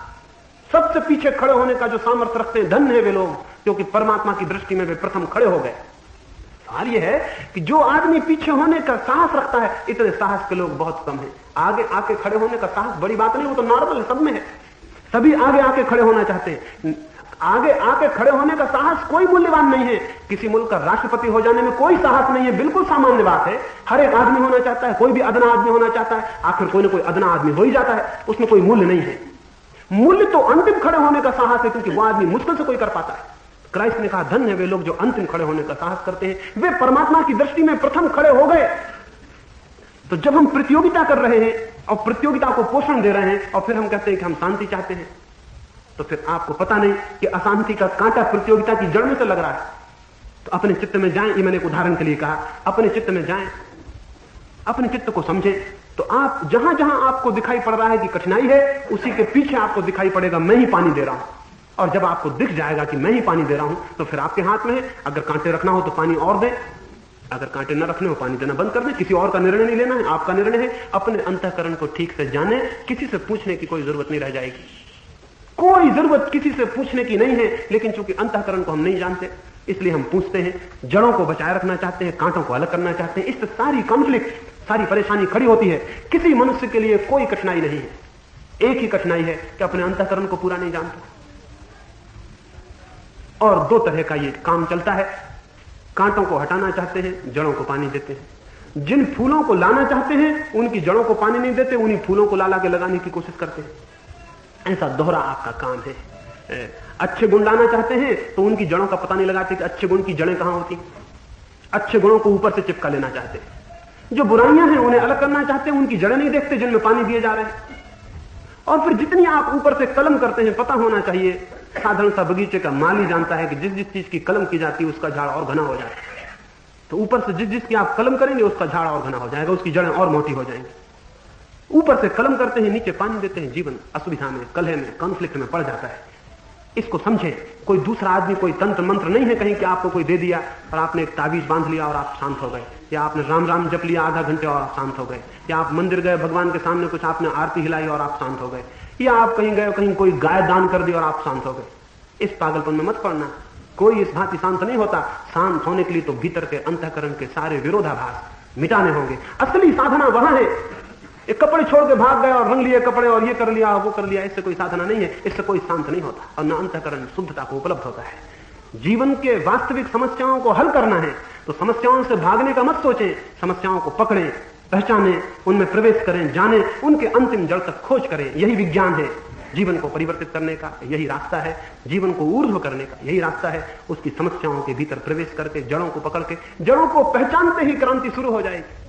सबसे पीछे खड़े होने का जो सामर्थ्य रखते हैं, धन्य है वे लोग, क्योंकि परमात्मा की दृष्टि में वे प्रथम खड़े हो गए। सवाल यह है कि जो आदमी पीछे होने का साहस रखता है, इतने साहस के लोग बहुत कम हैं। आगे आके खड़े होने का साहस बड़ी बात नहीं, वो तो नॉर्मल है, सब में है, सभी आगे आके खड़े होना चाहते हैं। आगे आके खड़े होने का साहस कोई मूल्यवान नहीं है। किसी मुल्क का राष्ट्रपति हो जाने में कोई साहस नहीं है, बिल्कुल सामान्य बात है। हर एक आदमी होना चाहता है, कोई भी अदना आदमी होना चाहता है, आखिर कोई ना कोई अदना आदमी हो ही जाता है, उसमें कोई मूल्य नहीं है। मूल्य तो अंतिम खड़े होने का साहस है, क्योंकि वो आदमी मुश्किल से कोई कर पाता है। क्राइस्ट ने कहा, धन्य है वे लोग जो अंतिम खड़े होने का साहस करते हैं, वे परमात्मा की दृष्टि में प्रथम खड़े हो गए। तो जब हम प्रतियोगिता कर रहे हैं और प्रतियोगिता को पोषण दे रहे हैं और फिर हम कहते हैं कि हम शांति चाहते हैं, तो फिर आपको पता नहीं कि अशांति का कांटा प्रतियोगिता की जड़ में से लग रहा है। तो अपने चित्त में जाएं, ये मैंने एक उदाहरण के लिए कहा, अपने चित्त में जाएं, अपने चित्त को समझें, तो आप जहां जहां आपको दिखाई पड़ रहा है कि कठिनाई है, उसी के पीछे आपको दिखाई पड़ेगा मैं ही पानी दे रहा हूं। और जब आपको दिख जाएगा कि मैं ही पानी दे रहा हूं, तो फिर आपके हाथ में है, अगर कांटे रखना हो तो पानी और दें, अगर कांटे न रखने हो पानी देना बंद कर दें। किसी और का निर्णय नहीं लेना है, आपका निर्णय है। अपने अंतःकरण को ठीक से जाने, किसी से पूछने की कोई जरूरत नहीं रह जाएगी, कोई जरूरत किसी से पूछने की नहीं है। लेकिन चूंकि अंतःकरण को हम नहीं जानते, इसलिए हम पूछते हैं। जड़ों को बचाए रखना चाहते हैं, कांटों को अलग करना चाहते हैं। इससे सारी कॉन्फ्लिक्ट, सारी परेशानी खड़ी होती है। किसी मनुष्य के लिए कोई कठिनाई नहीं है, एक ही कठिनाई है कि अपने अंतःकरण को पूरा नहीं जानता। और दो तरह का ये काम चलता है, कांटों को हटाना चाहते हैं, जड़ों को पानी देते हैं। जिन फूलों को लाना चाहते हैं, उनकी जड़ों को पानी नहीं देते, उन्हीं फूलों को ला के लगाने की कोशिश करते हैं। ऐसा दोहरा आपका काम है। अच्छे गुण लाना चाहते हैं तो उनकी जड़ों का पता नहीं लगाते कि अच्छे गुण की जड़ें कहां होती। अच्छे गुणों को ऊपर से चिपका लेना चाहते हैं। जो बुराइयां हैं उन्हें अलग करना चाहते हैं, उनकी जड़ें नहीं देखते जिनमें पानी दिए जा रहे हैं। और फिर जितनी आप ऊपर से कलम करते हैं, पता होना चाहिए, साधारण सा बगीचे का माली जानता है कि जिस जिस चीज की कलम की जाती है उसका झाड़ और घना हो जाता है। तो ऊपर से जिस जिसकी आप कलम करेंगे उसका झाड़ और घना हो जाएगा, उसकी जड़ें और मोटी हो जाएंगी। ऊपर से कलम करते हैं, नीचे पानी देते हैं, जीवन असुविधा में, कलह में, कॉन्फ्लिक्ट में पड़ जाता है। इसको समझे। कोई दूसरा आदमी कोई तंत्र मंत्र नहीं है कहीं कि आपको कोई दे दिया और आपने एक ताबीज बांध लिया और आप शांत हो गए, या आपने राम राम जप लिया आधा घंटे और आप शांत हो गए, या आप मंदिर गए भगवान के सामने कुछ आपने आरती हिलाई और आप शांत हो गए, या आप कहीं गए कहीं कोई गाय दान कर दी और आप शांत हो गए। इस पागलपन में मत पड़ना। कोई इस भांति शांत नहीं होता। शांत होने के लिए तो भीतर के अंतःकरण के सारे विरोधाभास मिटाने होंगे। असली साधना वहां है। एक कपड़े छोड़ के भाग गए और रंग लिए कपड़े और ये कर लिया वो कर लिया, इससे कोई साधना नहीं है। इससे कोई शांत नहीं होता और न अंतःकरण शुद्धता को उपलब्ध होता है। जीवन के वास्तविक समस्याओं को हल करना है तो समस्याओं से भागने का मत सोचें। समस्याओं को पकड़ें, पहचानें, उनमें प्रवेश करें, जानें, उनके अंतिम जड़ तक खोज करें। यही विज्ञान है। जीवन को परिवर्तित करने का यही रास्ता है। जीवन को ऊर्ध्व करने का यही रास्ता है। उसकी समस्याओं के भीतर प्रवेश करके, जड़ों को पकड़ के, जड़ों को पहचानते ही क्रांति शुरू हो जाएगी।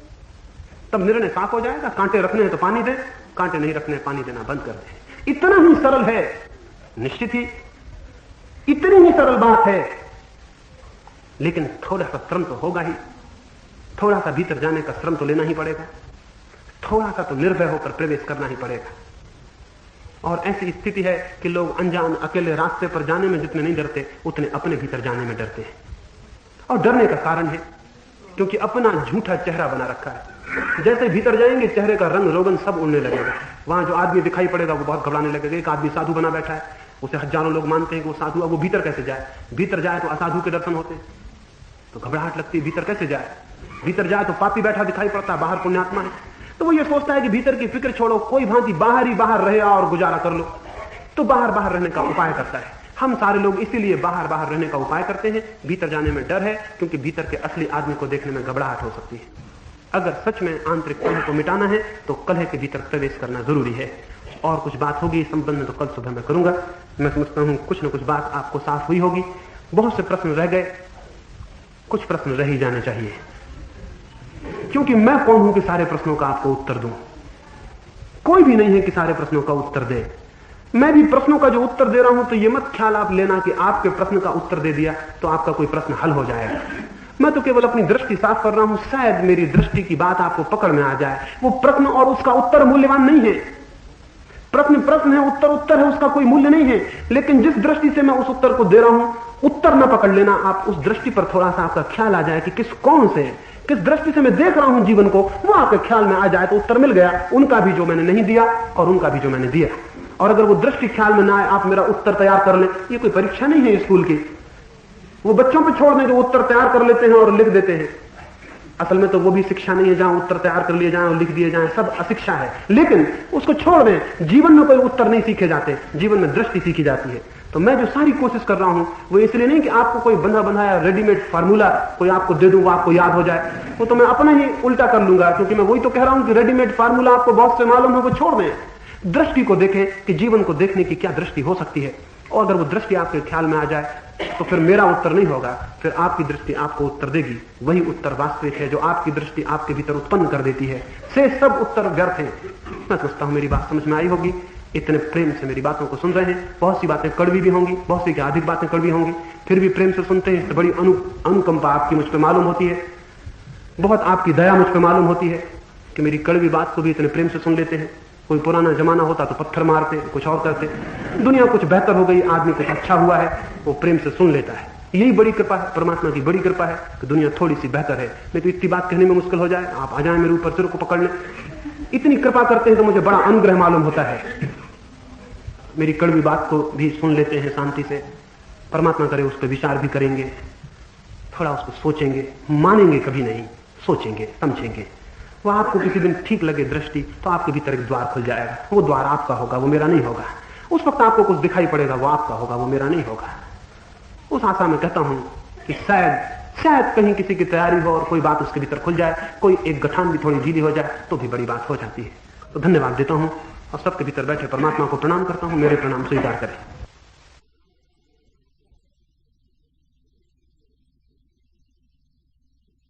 तब निर्णय साफ हो जाएगा। कांटे रखने हैं तो पानी दें, कांटे नहीं रखने पानी देना बंद कर दें। इतना ही सरल है। निश्चित ही इतनी ही सरल बात है, लेकिन थोड़ा सा श्रम तो होगा ही। थोड़ा सा भीतर जाने का श्रम तो लेना ही पड़ेगा। थोड़ा सा तो निर्भय होकर प्रवेश करना ही पड़ेगा। और ऐसी स्थिति है कि लोग अनजान अकेले रास्ते पर जाने में जितने नहीं डरते, उतने अपने भीतर जाने में डरते हैं। और डरने का कारण है क्योंकि अपना झूठा चेहरा बना रखा है। जैसे भीतर जाएंगे चेहरे का रंग रोगन सब उड़ने लगेगा। वहां जो आदमी दिखाई पड़ेगा वो बहुत घबराने लगेगा। एक आदमी साधु बना बैठा है, उसे हजारों लोग मानते हैं कि वो साधु, अब वो भीतर कैसे जाए? भीतर जाए तो असाधु के दर्शन होते, तो घबराहट लगती है। भीतर कैसे जाए? भीतर जाए तो पापी बैठा दिखाई पड़ता है, बाहर पुण्यात्मा है। तो वो ये सोचता है कि भीतर की फिक्र छोड़ो, कोई भांति बाहर ही बाहर रहे और गुजारा कर लो। तो बाहर बाहर रहने का उपाय करता है। हम सारे लोग इसीलिए बाहर बाहर रहने का उपाय करते हैं। भीतर जाने में डर है क्योंकि भीतर के असली आदमी को देखने में घबराहट हो सकती है। अगर सच में आंतरिक कलह को मिटाना है तो कलह के भीतर प्रवेश करना जरूरी है। और कुछ बात होगी इस संबंध में तो कल सुबह मैं करूंगा। मैं समझता हूं कुछ न कुछ बात आपको साफ हुई होगी। बहुत से प्रश्न रह गए, कुछ प्रश्न रह ही जाने चाहिए, क्योंकि मैं कौन हूं कि सारे प्रश्नों का आपको उत्तर दूं? कोई भी नहीं है कि सारे प्रश्नों का उत्तर दे। मैं भी प्रश्नों का जो उत्तर दे रहा हूं तो ये मत ख्याल आप लेना कि आपके प्रश्न का उत्तर दे दिया तो आपका कोई प्रश्न हल हो जाएगा। मैं तो केवल अपनी दृष्टि साफ कर रहा हूं। शायद मेरी दृष्टि की बात आपको पकड़ में आ जाए। वो प्रश्न और उसका उत्तर मूल्यवान नहीं है। प्रश्न प्रश्न है, उत्तर उत्तर है, उसका कोई मूल्य नहीं है। लेकिन जिस दृष्टि से मैं उस उत्तर को दे रहा हूं, उत्तर न पकड़ लेना। आप उस दृष्टि पर थोड़ा सा आपका ख्याल आ जाए कि किस दृष्टि से मैं देख रहा हूं जीवन को, वो आपके ख्याल में आ जाए तो उत्तर मिल गया। उनका भी जो मैंने नहीं दिया और उनका भी जो मैंने दिया। और अगर वो दृष्टि ख्याल में ना आए, आप मेरा उत्तर तैयार कर लें। ये कोई परीक्षा नहीं है स्कूल की। वो बच्चों पे छोड़ दें जो उत्तर तैयार कर लेते हैं और लिख देते हैं। असल में तो वो भी शिक्षा नहीं है जहां उत्तर तैयार कर लिए जाएं और लिख दिए जाएं, सब अशिक्षा है। लेकिन उसको छोड़ दें। जीवन में कोई उत्तर नहीं सीखे जाते, जीवन में दृष्टि सीखी जाती है। तो मैं जो सारी कोशिश कर रहा हूं वो इसलिए नहीं कि आपको कोई बंधा बंधाया रेडीमेड फार्मूला कोई आपको दे दूं वो आपको याद हो जाए। वो तो मैं अपना ही उल्टा कर लूंगा, क्योंकि मैं वही तो कह रहा हूं कि रेडीमेड फार्मूला आपको बहुत से मालूम है, वो छोड़ दें। दृष्टि को देखें कि जीवन को देखने की क्या दृष्टि हो सकती है। और अगर वो दृष्टि आपके ख्याल में आ जाए तो फिर मेरा उत्तर नहीं होगा, फिर आपकी दृष्टि आपको उत्तर देगी। वही उत्तर वास्तविक है जो आपकी दृष्टि आपके भीतर उत्पन्न कर देती है। से सब उत्तर व्यर्थ हैं। मैं सोचता हूं मेरी बात समझ में आई होगी। इतने प्रेम से मेरी बातों को सुन रहे हैं। बहुत सी बातें कड़वी भी होंगी, बहुत सी क्या अधिक बातें कड़वी होंगी, फिर भी प्रेम से सुनते हैं तो बड़ी अनुकंपा आपकी मुझ पर मालूम होती है, बहुत आपकी दया मुझ पर मालूम होती है कि मेरी कड़वी बात को भी इतने प्रेम से सुन लेते हैं। कोई पुराना जमाना होता तो पत्थर मारते, कुछ और करते। दुनिया कुछ बेहतर हो गई, आदमी कुछ अच्छा हुआ है, वो प्रेम से सुन लेता है। यही बड़ी कृपा है, परमात्मा की बड़ी कृपा है कि दुनिया थोड़ी सी बेहतर है। नहीं तो इतनी बात कहने में मुश्किल हो जाए, आप आ जाए मेरे ऊपर सिर को पकड़ने। इतनी कृपा करते हैं तो मुझे बड़ा अनुग्रह मालूम होता है। मेरी कड़वी बात को भी सुन लेते हैं शांति से। परमात्मा करे उस पर विचार भी करेंगे, थोड़ा उसको सोचेंगे, मानेंगे कभी नहीं, सोचेंगे, समझेंगे। वो आपको किसी दिन ठीक लगे दृष्टि तो आपके भीतर एक द्वार खुल जाएगा। वो द्वार आपका होगा, वो मेरा नहीं होगा। उस वक्त आपको कुछ दिखाई पड़ेगा, वो आपका होगा, वो मेरा नहीं होगा। उस आशा में कहता हूं कि शायद कहीं किसी की तैयारी हो और कोई बात उसके भीतर खुल जाए, कोई एक गठान भी थोड़ी ढीली हो जाए तो भी बड़ी बात हो जाती है। तो धन्यवाद देता हूं और सबके भीतर बैठे परमात्मा को प्रणाम करता हूं। मेरे प्रणाम स्वीकार करें।